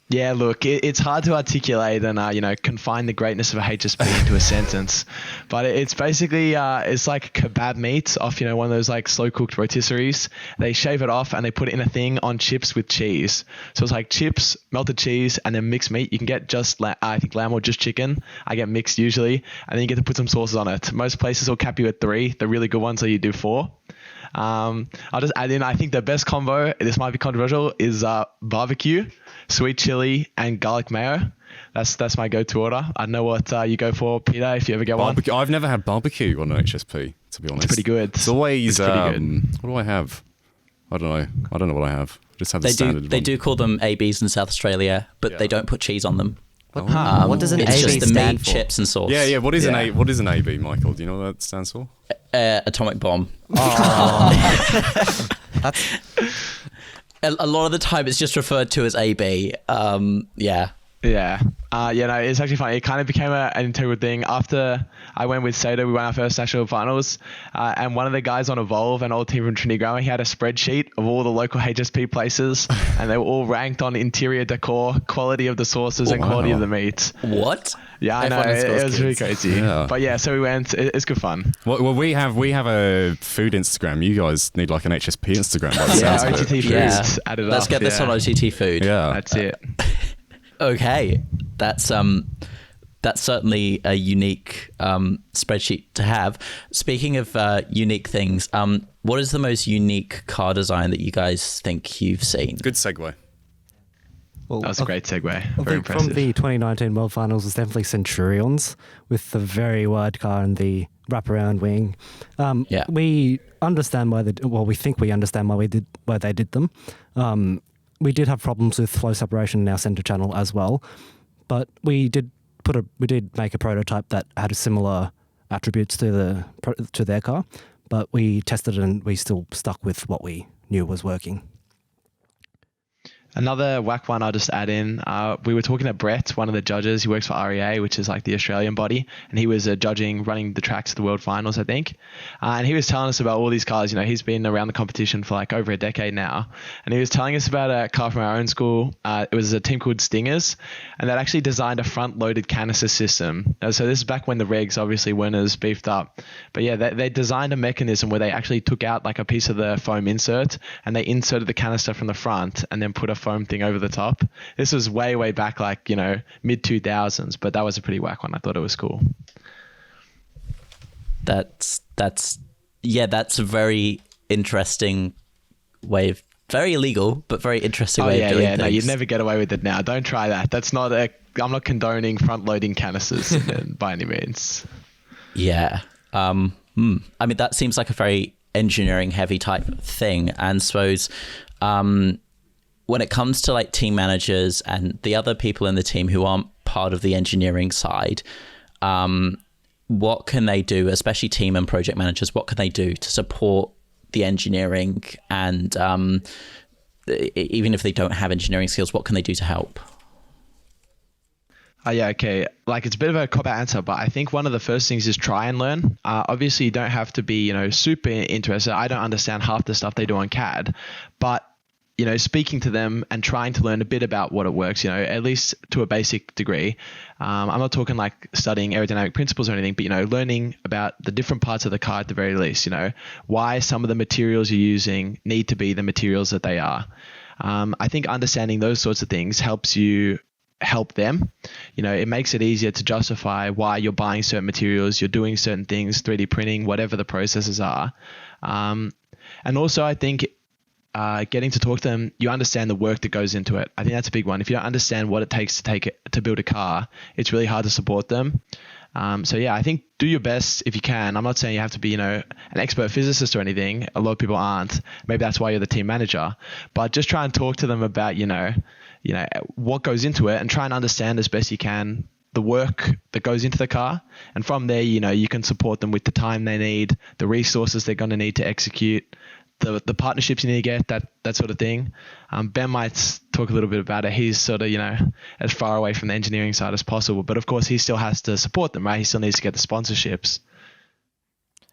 Yeah, look, it's hard to articulate and, confine the greatness of a HSP into a sentence. But it's basically, it's like kebab meat off, one of those like slow cooked rotisseries. They shave it off and they put it in a thing on chips with cheese. So it's like chips, melted cheese, and then mixed meat. You can get just, I think, lamb or just chicken. I get mixed usually. And then you get to put some sauces on it. Most places will cap you at 3. The really good ones, so you do 4. I'll just add in, I think the best combo, this might be controversial, is barbecue, sweet chili, and garlic mayo. That's my go-to order. I don't know what you go for, Peter, if you ever get barbecue. one. I've never had barbecue on an HSP, to be honest. It's pretty good. It's always, pretty good. What do I have? I don't know. I don't know what I have. I just have the standard one. They do call them ABs in South Australia, but they don't put cheese on them. What does an it's AB just the stand meat, for? chips, and sauce. Yeah. What is an AB, Michael? Do you know what that stands for? Atomic bomb. That's A lot of the time, it's just referred to as AB. Yeah. Yeah. It's actually funny. It kind of became an integral thing. After I went with Sato, we won our first national finals, and one of the guys on Evolve, an old team from Trinity Grammar, he had a spreadsheet of all the local HSP places, and they were all ranked on interior decor, quality of the sauces, and quality of the meat. What? Yeah, I know. It was really crazy. Yeah. But yeah, so we went. It's good fun. Well, we have a food Instagram. You guys need like an HSP Instagram. By the sounds of it. OTT foods added Let's up. get this on OTT food. Yeah. That's it. Okay, that's certainly a unique spreadsheet to have. Speaking of unique things, what is the most unique car design that you guys think you've seen? Good segue. Well, That was a great segue. I Very think impressive. from the 2019 World Finals was definitely Centurions with the very wide car and the wraparound wing. Yeah. We understand why we think we understand why they did them. We did have problems with flow separation in our center channel as well, but we did make a prototype that had similar attributes to their car, but we tested it and we still stuck with what we knew was working. Another whack one I'll just add in. We were talking to Brett, one of the judges. He works for REA, which is like the Australian body, and he was running the tracks at the World Finals, I think. And he was telling us about all these cars. He's been around the competition for like over a decade now, and he was telling us about a car from our own school. It was a team called Stingers, and that actually designed a front-loaded canister system. So this is back when the regs obviously weren't as beefed up, but yeah, they designed a mechanism where they actually took out like a piece of the foam insert, and they inserted the canister from the front, and then put a foam thing over the top. This was way back, like mid 2000s, but that was a pretty whack one. I thought it was cool. That's a very interesting way of, very illegal, but very interesting way of doing things. No, you'd never get away with it now. Don't try that. I'm not condoning front loading canisters by any means. Yeah. I mean, that seems like a very engineering heavy type thing. And suppose when it comes to like team managers and the other people in the team who aren't part of the engineering side, what can they do, especially team and project managers, what can they do to support the engineering? And even if they don't have engineering skills, what can they do to help? Yeah, okay. Like, it's a bit of a cop-out answer, but I think one of the first things is try and learn. Obviously, you don't have to be, super interested. I don't understand half the stuff they do on CAD, but speaking to them and trying to learn a bit about what it works, at least to a basic degree. I'm not talking like studying aerodynamic principles or anything, but, learning about the different parts of the car at the very least, why some of the materials you're using need to be the materials that they are. I think understanding those sorts of things helps you help them. It makes it easier to justify why you're buying certain materials, you're doing certain things, 3D printing, whatever the processes are. And also, I think getting to talk to them, you understand the work that goes into it. I think that's a big one. If you don't understand what it takes to build a car, it's really hard to support them. So yeah, I think do your best if you can. I'm not saying you have to be, an expert physicist or anything. A lot of people aren't. Maybe that's why you're the team manager. But just try and talk to them about, what goes into it, and try and understand as best you can the work that goes into the car. And from there, you can support them with the time they need, the resources they're going to need to execute, the partnerships you need to get, that sort of thing. Ben might talk a little bit about it. He's sort of, as far away from the engineering side as possible. But of course, he still has to support them, right? He still needs to get the sponsorships.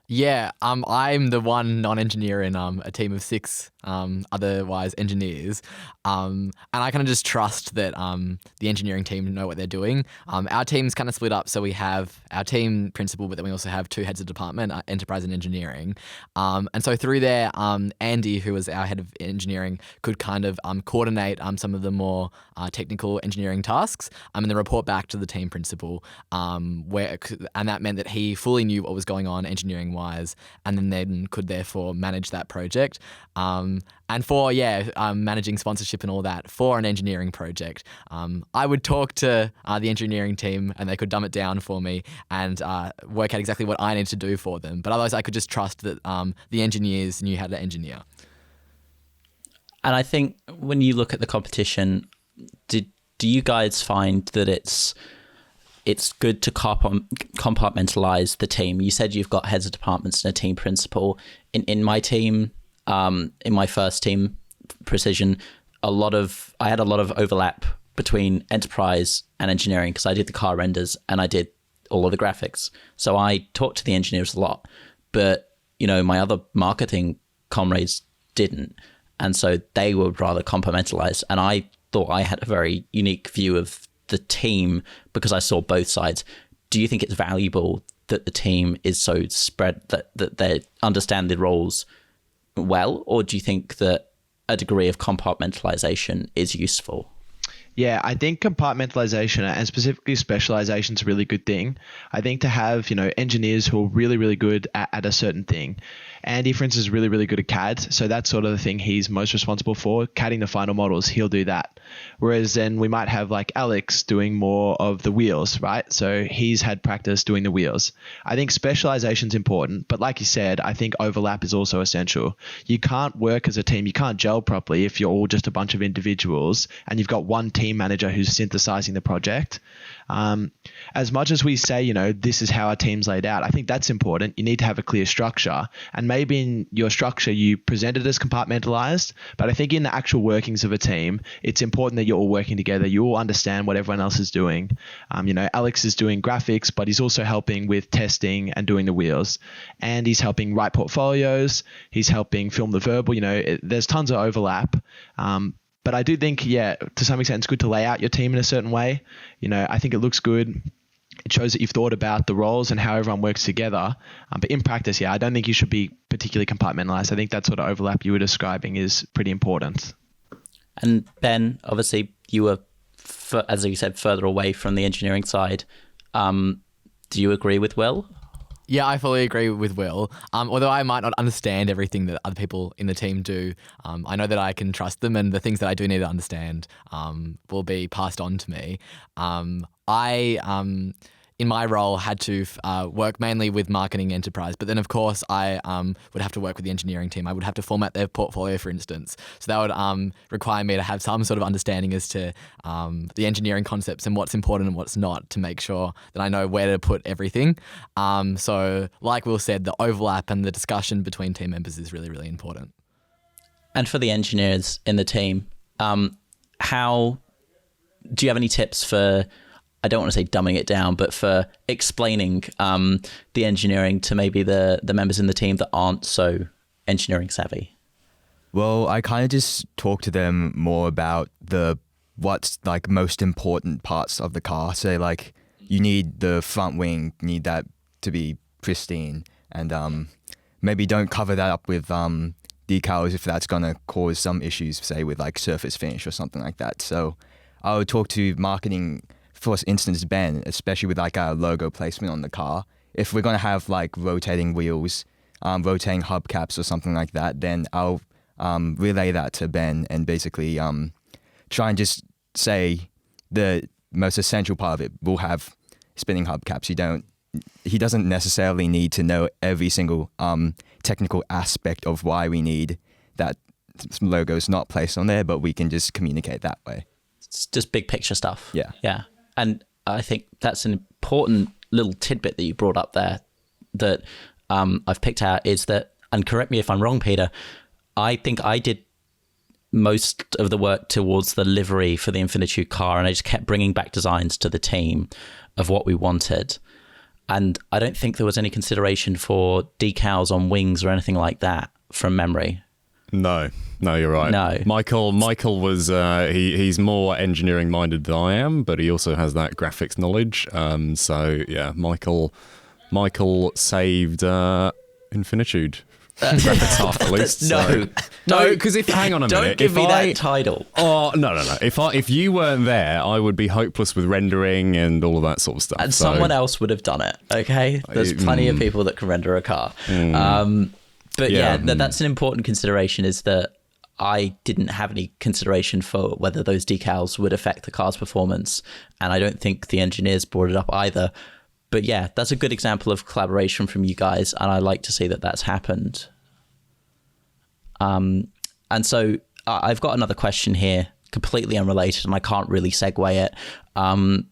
Yeah, I'm the one non-engineer in a team of 6 otherwise engineers, and I kind of just trust that the engineering team know what they're doing. Our team's kind of split up, so we have our team principal, but then we also have 2 heads of department, enterprise and engineering. And so through there, Andy, who was our head of engineering, could kind of coordinate some of the more technical engineering tasks, and then report back to the team principal, and that meant that he fully knew what was going on engineering wise, and then could therefore manage that project. And for managing sponsorship and all that for an engineering project, I would talk to the engineering team, and they could dumb it down for me and work out exactly what I need to do for them. But otherwise, I could just trust that the engineers knew how to engineer. And I think when you look at the competition, do you guys find that it's good to compartmentalize the team? You said you've got heads of departments and a team principal. In my team, in my first team, Precision, I had a lot of overlap between enterprise and engineering because I did the car renders and I did all of the graphics. So I talked to the engineers a lot, but my other marketing comrades didn't. And so they were rather compartmentalized. And I thought I had a very unique view of the team because I saw both sides. Do you think it's valuable that the team is so spread that they understand the roles well? Or do you think that a degree of compartmentalization is useful? Yeah, I think compartmentalization and specifically specialization is a really good thing. I think to have, engineers who are really, really good at a certain thing. Andy, for instance, is really, really good at CAD. So that's sort of the thing he's most responsible for. CADing the final models, he'll do that. Whereas then we might have like Alex doing more of the wheels, right? So he's had practice doing the wheels. I think specialization is important. But like you said, I think overlap is also essential. You can't work as a team. You can't gel properly if you're all just a bunch of individuals and you've got one team manager who's synthesizing the project. As much as we say, this is how our team's laid out, I think that's important. You need to have a clear structure, and maybe in your structure you present it as compartmentalized, but I think in the actual workings of a team, it's important that you're all working together. You all understand what everyone else is doing. Alex is doing graphics, but he's also helping with testing and doing the wheels, and he's helping write portfolios. He's helping film the verbal. There's tons of overlap. But I do think, to some extent, it's good to lay out your team in a certain way. I think it looks good. It shows that you've thought about the roles and how everyone works together. But in practice, I don't think you should be particularly compartmentalized. I think that sort of overlap you were describing is pretty important. And Ben, obviously, you were, as you said, further away from the engineering side. Do you agree with Will? Yeah, I fully agree with Will. Although I might not understand everything that other people in the team do, I know that I can trust them, and the things that I do need to understand will be passed on to me. In my role, had to work mainly with marketing enterprise, but then of course I would have to work with the engineering team. I would have to format their portfolio, for instance. So that would require me to have some sort of understanding as to the engineering concepts and what's important and what's not, to make sure that I know where to put everything. So like Will said, the overlap and the discussion between team members is really, really important. And for the engineers in the team, how do you have any tips for, I don't want to say dumbing it down, but for explaining the engineering to maybe the members in the team that aren't so engineering savvy? Well, I kind of just talk to them more about what's like most important parts of the car. Say like you need the front wing, you need that to be pristine, and maybe don't cover that up with decals if that's gonna cause some issues, say with like surface finish or something like that. So I would talk to marketing, for instance, Ben, especially with like our logo placement on the car. If we're going to have like rotating wheels, rotating hubcaps or something like that, then I'll relay that to Ben and basically try and just say the most essential part of it will have spinning hubcaps. He doesn't necessarily need to know every single technical aspect of why we need that logo's not placed on there, but we can just communicate that way. It's just big picture stuff. Yeah. Yeah. And I think that's an important little tidbit that you brought up there that I've picked out is that, and correct me if I'm wrong, Peter, I think I did most of the work towards the livery for the Infinitude car, and I just kept bringing back designs to the team of what we wanted. And I don't think there was any consideration for decals on wings or anything like that from memory. No, you're right. No. Michael was he's more engineering minded than I am, but he also has that graphics knowledge. So yeah, Michael saved Infinitude graphics half at least. No, because hang on a minute, don't give me that title. Oh no. If you weren't there, I would be hopeless with rendering and all of that sort of stuff. And someone else would have done it. Okay, there's plenty of people that can render a car. But that's an important consideration, is that I didn't have any consideration for whether those decals would affect the car's performance. And I don't think the engineers brought it up either. But yeah, that's a good example of collaboration from you guys. And I like to see that that's happened. And so I've got another question here, completely unrelated, and I can't really segue it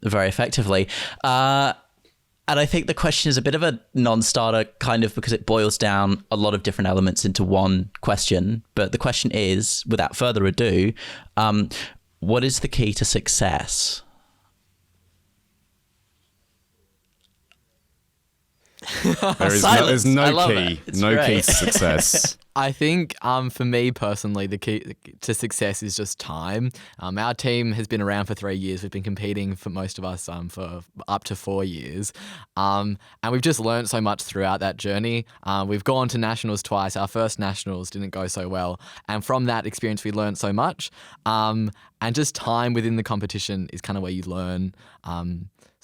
very effectively. And I think the question is a bit of a non-starter, kind of, because it boils down a lot of different elements into one question. But the question is, without further ado, what is the key to success? There's Silence. I no love key, it. It's no key great. to success. I think for me personally, the key to success is just time. Our team has been around for 3 years. We've been competing for most of us for up to 4 years. And we've just learned so much throughout that journey. We've gone to nationals twice. Our first nationals didn't go so well. And from that experience, we learned so much. And just time within the competition is kind of where you learn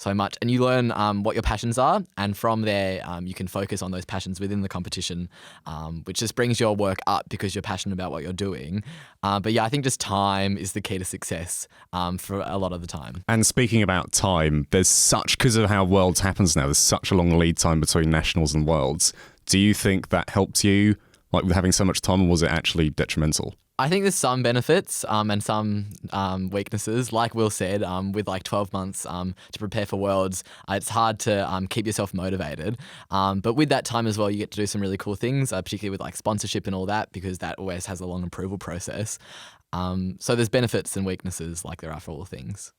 so much, and you learn what your passions are, and from there you can focus on those passions within the competition, which just brings your work up because you're passionate about what you're doing. But yeah, I think just time is the key to success for a lot of the time. And speaking about time, there's such, because of how Worlds happens now, there's such a long lead time between nationals and Worlds. Do you think that helped you, like with having so much time, or was it actually detrimental? I think there's some benefits and some weaknesses. Like Will said, with like 12 months to prepare for Worlds, it's hard to keep yourself motivated. But with that time as well, you get to do some really cool things, particularly with like sponsorship and all that, because that always has a long approval process. So there's benefits and weaknesses like there are for all things.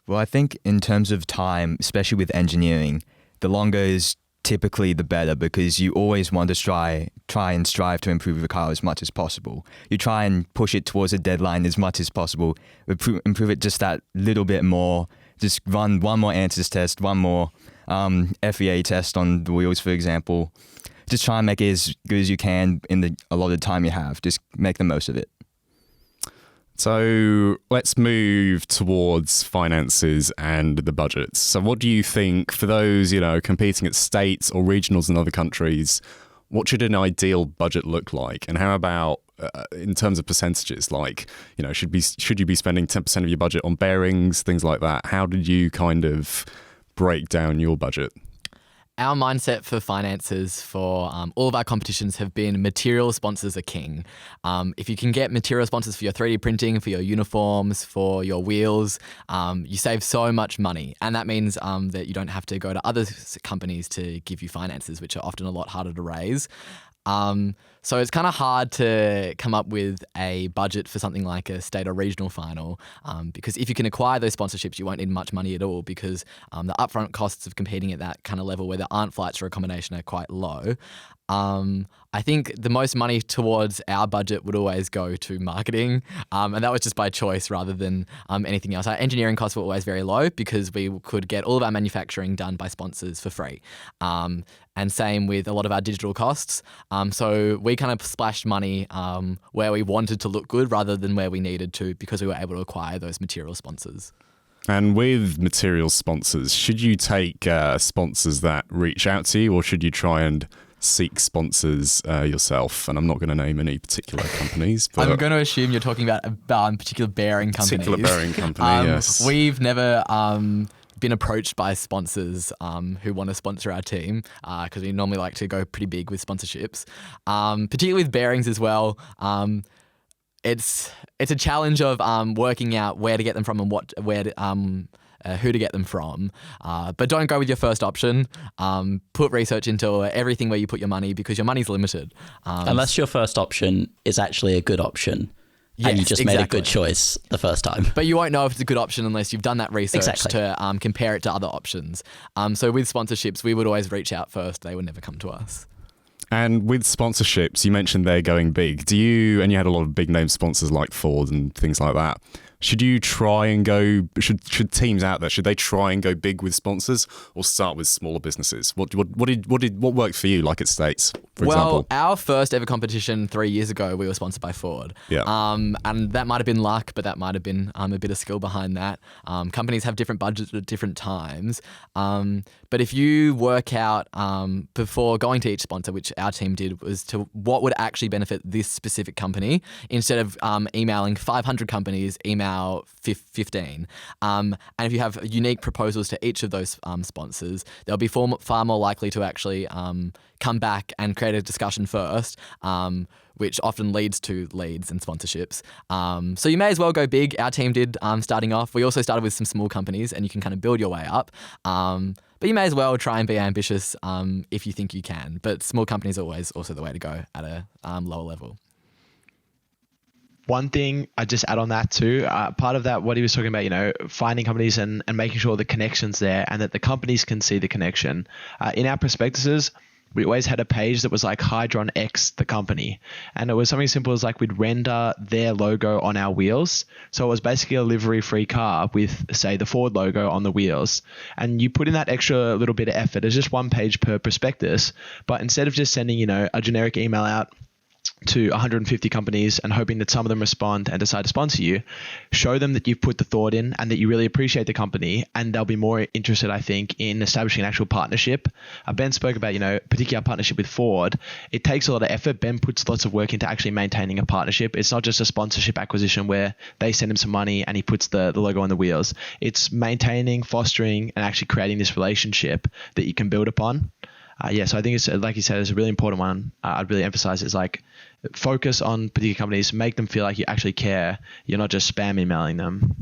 Well, I think in terms of time, especially with engineering, the longer is typically the better, because you always want to try and strive to improve your car as much as possible. You try and push it towards a deadline as much as possible, improve it just that little bit more, just run one more answers test, one more FEA test on the wheels, for example. Just try and make it as good as you can in the allotted time you have. Just make the most of it. So let's move towards finances and the budgets. So what do you think for those, competing at states or regionals in other countries, what should an ideal budget look like? And how about in terms of percentages, like, should you be spending 10% of your budget on bearings, things like that? How did you kind of break down your budget? Our mindset for finances for all of our competitions have been material sponsors are king. If you can get material sponsors for your 3D printing, for your uniforms, for your wheels, you save so much money. And that means that you don't have to go to other companies to give you finances, which are often a lot harder to raise. So it's kind of hard to come up with a budget for something like a state or regional final, because if you can acquire those sponsorships, you won't need much money at all, because the upfront costs of competing at that kind of level where there aren't flights for accommodation are quite low. I think the most money towards our budget would always go to marketing, and that was just by choice rather than anything else. Our engineering costs were always very low because we could get all of our manufacturing done by sponsors for free. And same with a lot of our digital costs. So we kind of splashed money where we wanted to look good rather than where we needed to, because we were able to acquire those material sponsors. And with material sponsors, should you take sponsors that reach out to you, or should you try and seek sponsors yourself? And I'm not going to name any particular companies, but I'm going to assume you're talking about a particular bearing company. Particular bearing company, yes. We've never been approached by sponsors who want to sponsor our team, because we normally like to go pretty big with sponsorships, particularly with bearings as well. It's a challenge of working out where to get them from and who to get them from. But don't go with your first option. Put research into everything where you put your money, because your money's limited. Unless your first option is actually a good option. Yes, and you just made a good choice the first time. But you won't know if it's a good option unless you've done that research to compare it to other options. So with sponsorships, we would always reach out first. They would never come to us. And with sponsorships, you mentioned they're going big. And you had a lot of big name sponsors like Ford and things like that. Should you try and go, should teams out there, should they try and go big with sponsors, or start with smaller businesses? What worked for you, like at States, for example? Well, our first ever competition 3 years ago, we were sponsored by Ford. Yeah. And that might have been luck, but that might have been a bit of skill behind that. Companies have different budgets at different times. But if you work out before going to each sponsor, which our team did, was to what would actually benefit this specific company, instead of emailing 500 companies, email 15. And if you have unique proposals to each of those sponsors, they'll be far more likely to actually come back and create a discussion first, which often leads to leads and sponsorships. So you may as well go big. Our team did starting off. We also started with some small companies, and you can kind of build your way up. But you may as well try and be ambitious if you think you can. But small companies are always also the way to go at a lower level. one thing I just add on that too, part of that, what he was talking about, finding companies and making sure the connection's there and that the companies can see the connection. In our prospectuses, we always had a page that was like Hydron X, the company. And it was something simple as like we'd render their logo on our wheels. So it was basically a livery-free car with, say, the Ford logo on the wheels. And you put in that extra little bit of effort. It's just one page per prospectus. But instead of just sending, a generic email out to 150 companies and hoping that some of them respond and decide to sponsor you, show them that you've put the thought in and that you really appreciate the company, and they'll be more interested, I think, in establishing an actual partnership. Ben spoke about, particularly our partnership with Ford. It takes a lot of effort. Ben puts lots of work into actually maintaining a partnership. It's not just a sponsorship acquisition where they send him some money and he puts the logo on the wheels. It's maintaining, fostering, and actually creating this relationship that you can build upon. So I think it's, like you said, it's a really important one. I'd really emphasize is like focus on particular companies, make them feel like you actually care. You're not just spam emailing them.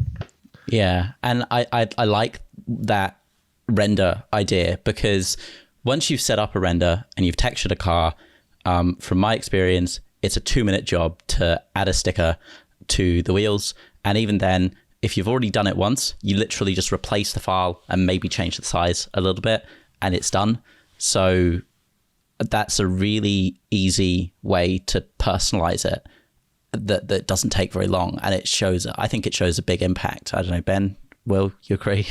Yeah, and I like that render idea, because once you've set up a render and you've textured a car, from my experience, it's a 2-minute job to add a sticker to the wheels. And even then, if you've already done it once, you literally just replace the file and maybe change the size a little bit and it's done. So that's a really easy way to personalize it that doesn't take very long. And I think it shows a big impact. I don't know, Ben, Will, you agree?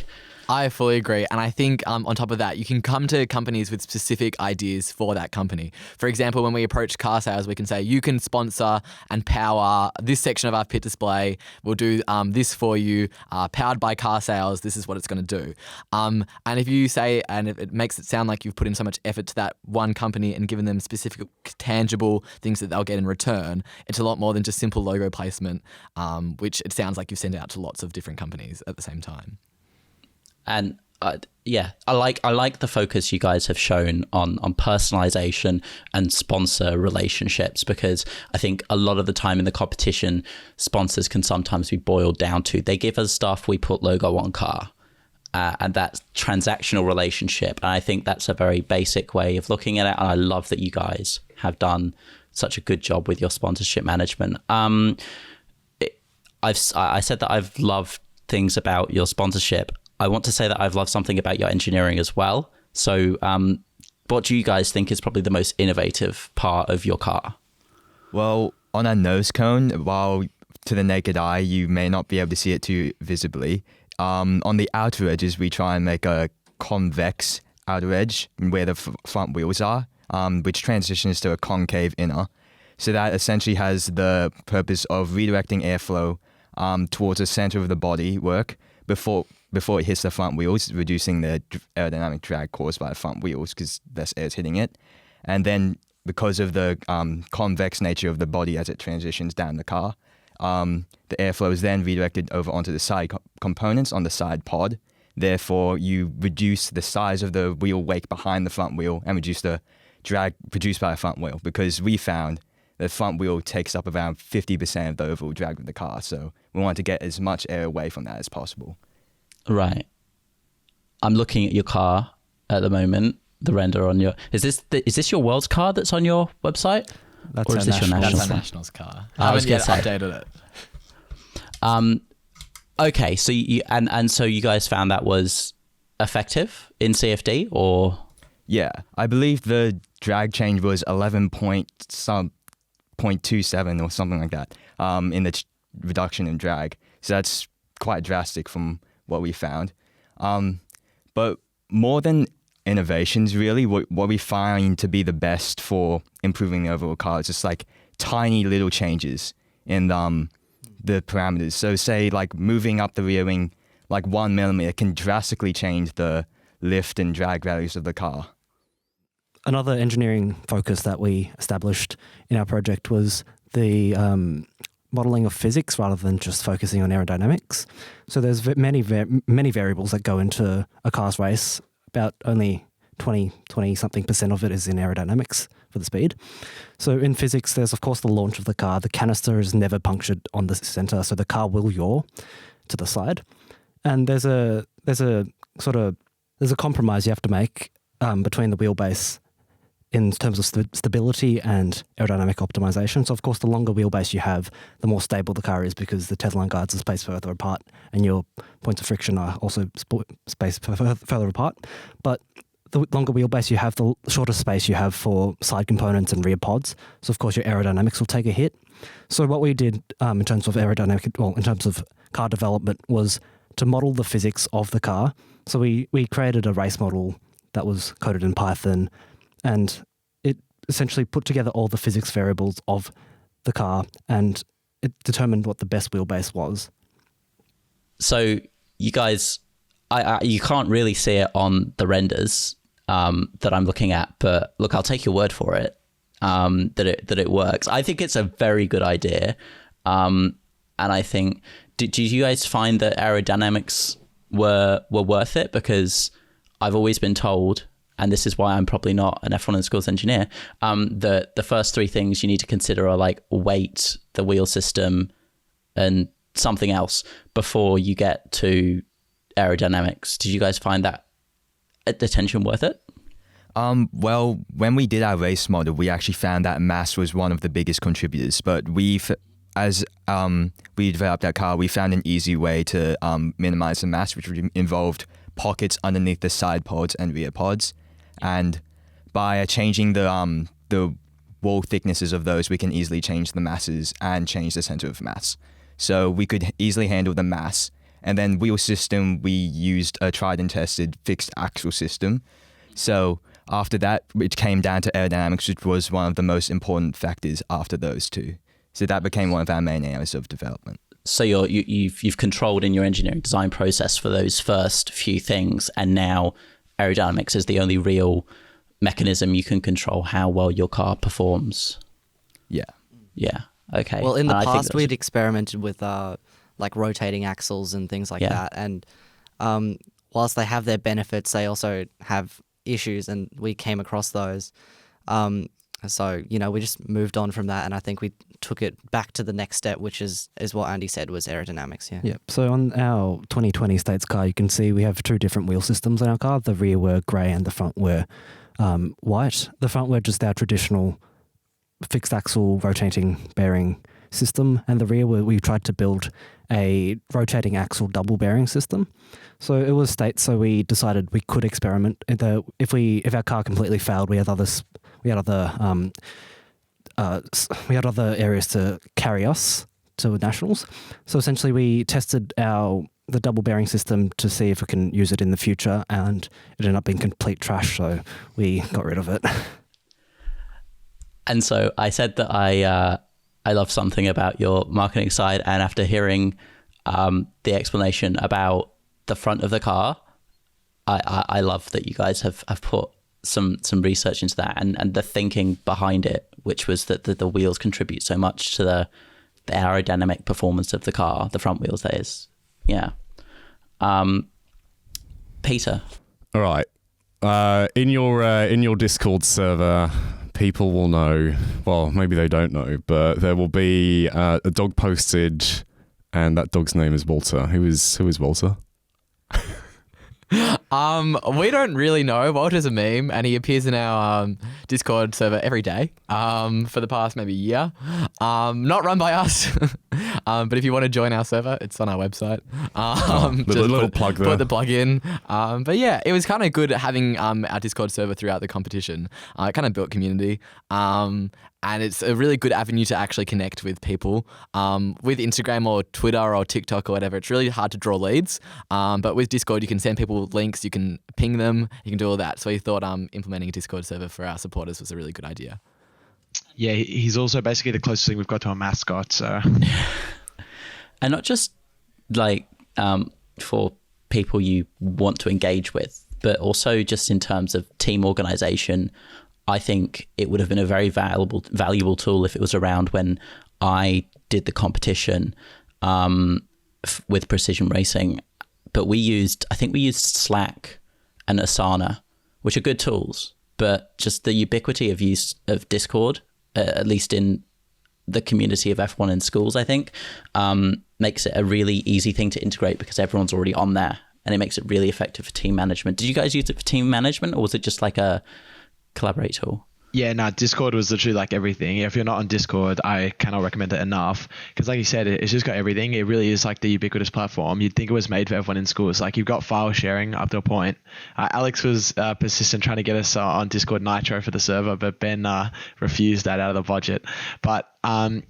I fully agree. And I think on top of that, you can come to companies with specific ideas for that company. For example, when we approach car sales, we can say, you can sponsor and power this section of our pit display. We'll do this for you, powered by car sales. This is what it's going to do. And if you say, and if it makes it sound like you've put in so much effort to that one company and given them specific, tangible things that they'll get in return, it's a lot more than just simple logo placement, which it sounds like you've sent out to lots of different companies at the same time. And I like the focus you guys have shown on personalization and sponsor relationships, because I think a lot of the time in the competition, sponsors can sometimes be boiled down to, they give us stuff, we put logo on car, and that transactional relationship. And I think that's a very basic way of looking at it. And I love that you guys have done such a good job with your sponsorship management. I said that I've loved things about your sponsorship. I want to say that I've loved something about your engineering as well. So what do you guys think is probably the most innovative part of your car? Well, on our nose cone, while to the naked eye, you may not be able to see it too visibly. On the outer edges, we try and make a convex outer edge where the front wheels are, which transitions to a concave inner. So that essentially has the purpose of redirecting airflow towards the center of the body work before it hits the front wheels, reducing the aerodynamic drag caused by the front wheels because less air is hitting it. And then because of the convex nature of the body as it transitions down the car, the airflow is then redirected over onto the side components on the side pod. Therefore, you reduce the size of the wheel wake behind the front wheel and reduce the drag produced by the front wheel, because we found the front wheel takes up around 50% of the overall drag of the car. So we want to get as much air away from that as possible. Right. I'm looking at your car at the moment. The render on your is this your world's car that's on your website? That's or is this your national? That's our nationals car. I was haven't yet gonna updated it. Okay, so so you guys found that was effective in CFD, or? Yeah, I believe the drag change was 11.27 or something like that in the reduction in drag. So that's quite drastic from what we found. But more than innovations, really, what we find to be the best for improving the overall car is just like tiny little changes in the parameters. So say like moving up the rear wing like 1 millimeter can drastically change the lift and drag values of the car. Another engineering focus that we established in our project was the modeling of physics rather than just focusing on aerodynamics. So there's many variables that go into a car's race. About only 20-something% of it is in aerodynamics for the speed. So in physics, there's of course the launch of the car. The canister is never punctured on the center, so the car will yaw to the side. And there's a compromise you have to make between the wheelbase in terms of stability and aerodynamic optimization. So, of course, the longer wheelbase you have, the more stable the car is because the tetherline guides are spaced further apart and your points of friction are also spaced further apart. But the longer wheelbase you have, the shorter space you have for side components and rear pods. So, of course, your aerodynamics will take a hit. So what we did in terms of in terms of car development was to model the physics of the car. So we created a race model that was coded in Python, and it essentially put together all the physics variables of the car, and it determined what the best wheelbase was. So you guys, you can't really see it on the renders that I'm looking at, but look, I'll take your word for it. That it works. I think it's a very good idea, and I think did you guys find that aerodynamics were worth it? Because I've always been told, and this is why I'm probably not an F1 and schools engineer, that the first three things you need to consider are like weight, the wheel system, and something else before you get to aerodynamics. Did you guys find that attention worth it? Well, when we did our race model, we actually found that mass was one of the biggest contributors. But as we developed our car, we found an easy way to minimize the mass, which involved pockets underneath the side pods and rear pods. And by changing the wall thicknesses of those, we can easily change the masses and change the center of mass. So we could easily handle the mass. And then wheel system, we used a tried and tested fixed axle system. So after that, it came down to aerodynamics, which was one of the most important factors after those two. So that became one of our main areas of development. So you've controlled in your engineering design process for those first few things, and now aerodynamics is the only real mechanism you can control how well your car performs. Yeah. Yeah. Okay. Well, in the past, we'd experimented with like rotating axles and things like that, and whilst they have their benefits, they also have issues, and we came across those. So, we just moved on from that, and I think we took it back to the next step, which is what Andy said was aerodynamics. Yeah. Yeah. So on our 2020 States car, you can see we have two different wheel systems in our car. The rear were grey and the front were white. The front were just our traditional fixed axle rotating bearing system, and the rear we tried to build a rotating axle double bearing system. So it was States, so we decided we could experiment. If our car completely failed, we had other areas to carry us to nationals. So essentially, we tested the double bearing system to see if we can use it in the future, and it ended up being complete trash. So we got rid of it. And so I said that I love something about your marketing side, and after hearing the explanation about the front of the car, I love that you guys have put some research into that and the thinking behind it, which was that the wheels contribute so much to the aerodynamic performance of the car, the front wheels, that is. Yeah. Peter. All right. In your Discord server, people will know, well, maybe they don't know, but there will be a dog posted, and that dog's name is Walter. Who is Walter? We don't really know. Walter's a meme, and he appears in our Discord server every day for the past maybe year. Not run by us, but if you want to join our server, it's on our website. Little plug there. Put the plug in. But yeah, it was kind of good having our Discord server throughout the competition. It kind of built community. And it's a really good avenue to actually connect with people. With Instagram or Twitter or TikTok or whatever, it's really hard to draw leads. But with Discord, you can send people links, you can ping them, you can do all that. So we thought implementing a Discord server for our supporters was a really good idea. Yeah, he's also basically the closest thing we've got to a mascot. So, and not just like for people you want to engage with, but also just in terms of team organization. I think it would have been a very valuable tool if it was around when I did the competition with Precision Racing. But I think we used Slack and Asana, which are good tools, but just the ubiquity of use of Discord, at least in the community of F1 in schools, I think, makes it a really easy thing to integrate because everyone's already on there, and it makes it really effective for team management. Did you guys use it for team management, or was it just like a collaborate tool? Yeah, no, Discord was literally like everything. If you're not on Discord, I cannot recommend it enough. Because like you said, it's just got everything. It really is like the ubiquitous platform. You'd think it was made for everyone in schools. Like you've got file sharing up to a point. Alex was persistent trying to get us on Discord Nitro for the server, but Ben refused that out of the budget. But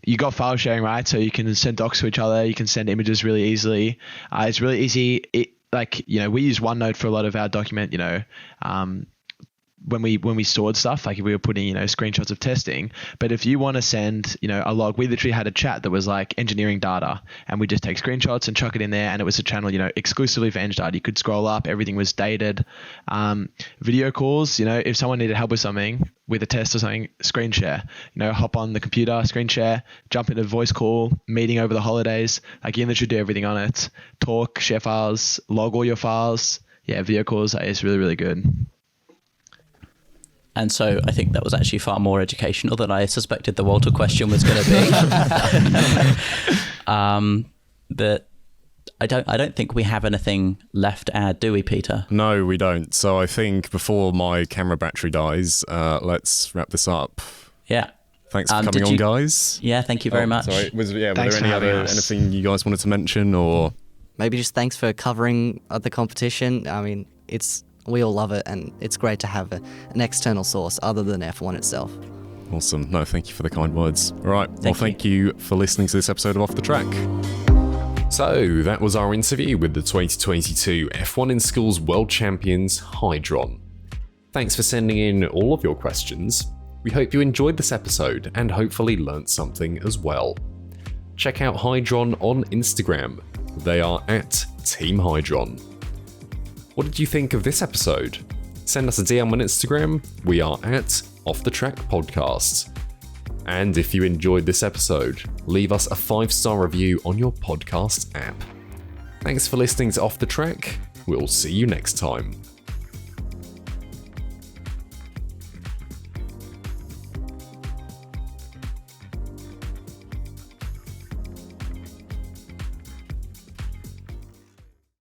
you got file sharing, right? So you can send docs to each other. You can send images really easily. It's really easy. We use OneNote for a lot of our document, when we stored stuff, like if we were putting, screenshots of testing. But if you want to send, a log, we literally had a chat that was like engineering data, and we just take screenshots and chuck it in there, and it was a channel, exclusively for eng data. You could scroll up, everything was dated. Video calls, if someone needed help with something, with a test or something, screen share, hop on the computer, screen share, jump into voice call, meeting over the holidays. Like you literally do everything on it. Talk, share files, log all your files. Yeah, video calls is really, really good. And so I think that was actually far more educational than I suspected the Walter question was going to be. But I don't think we have anything left to add, do we, Peter? No, we don't. So I think before my camera battery dies, let's wrap this up. Yeah. Thanks for coming on, guys. Yeah, thank you very much. Sorry, were there anything you guys wanted to mention, or maybe just thanks for covering the competition? I mean, we all love it, and it's great to have an external source other than F1 itself. Awesome. No, thank you for the kind words. All right. Thank you for listening to this episode of Off the Track. So that was our interview with the 2022 F1 in Schools World Champions, Hydron. Thanks for sending in all of your questions. We hope you enjoyed this episode and hopefully learnt something as well. Check out Hydron on Instagram. They are at Team Hydron. What did you think of this episode? Send us a DM on Instagram. We are at Off the Track Podcast. And if you enjoyed this episode, leave us a 5-star review on your podcast app. Thanks for listening to Off the Track. We'll see you next time.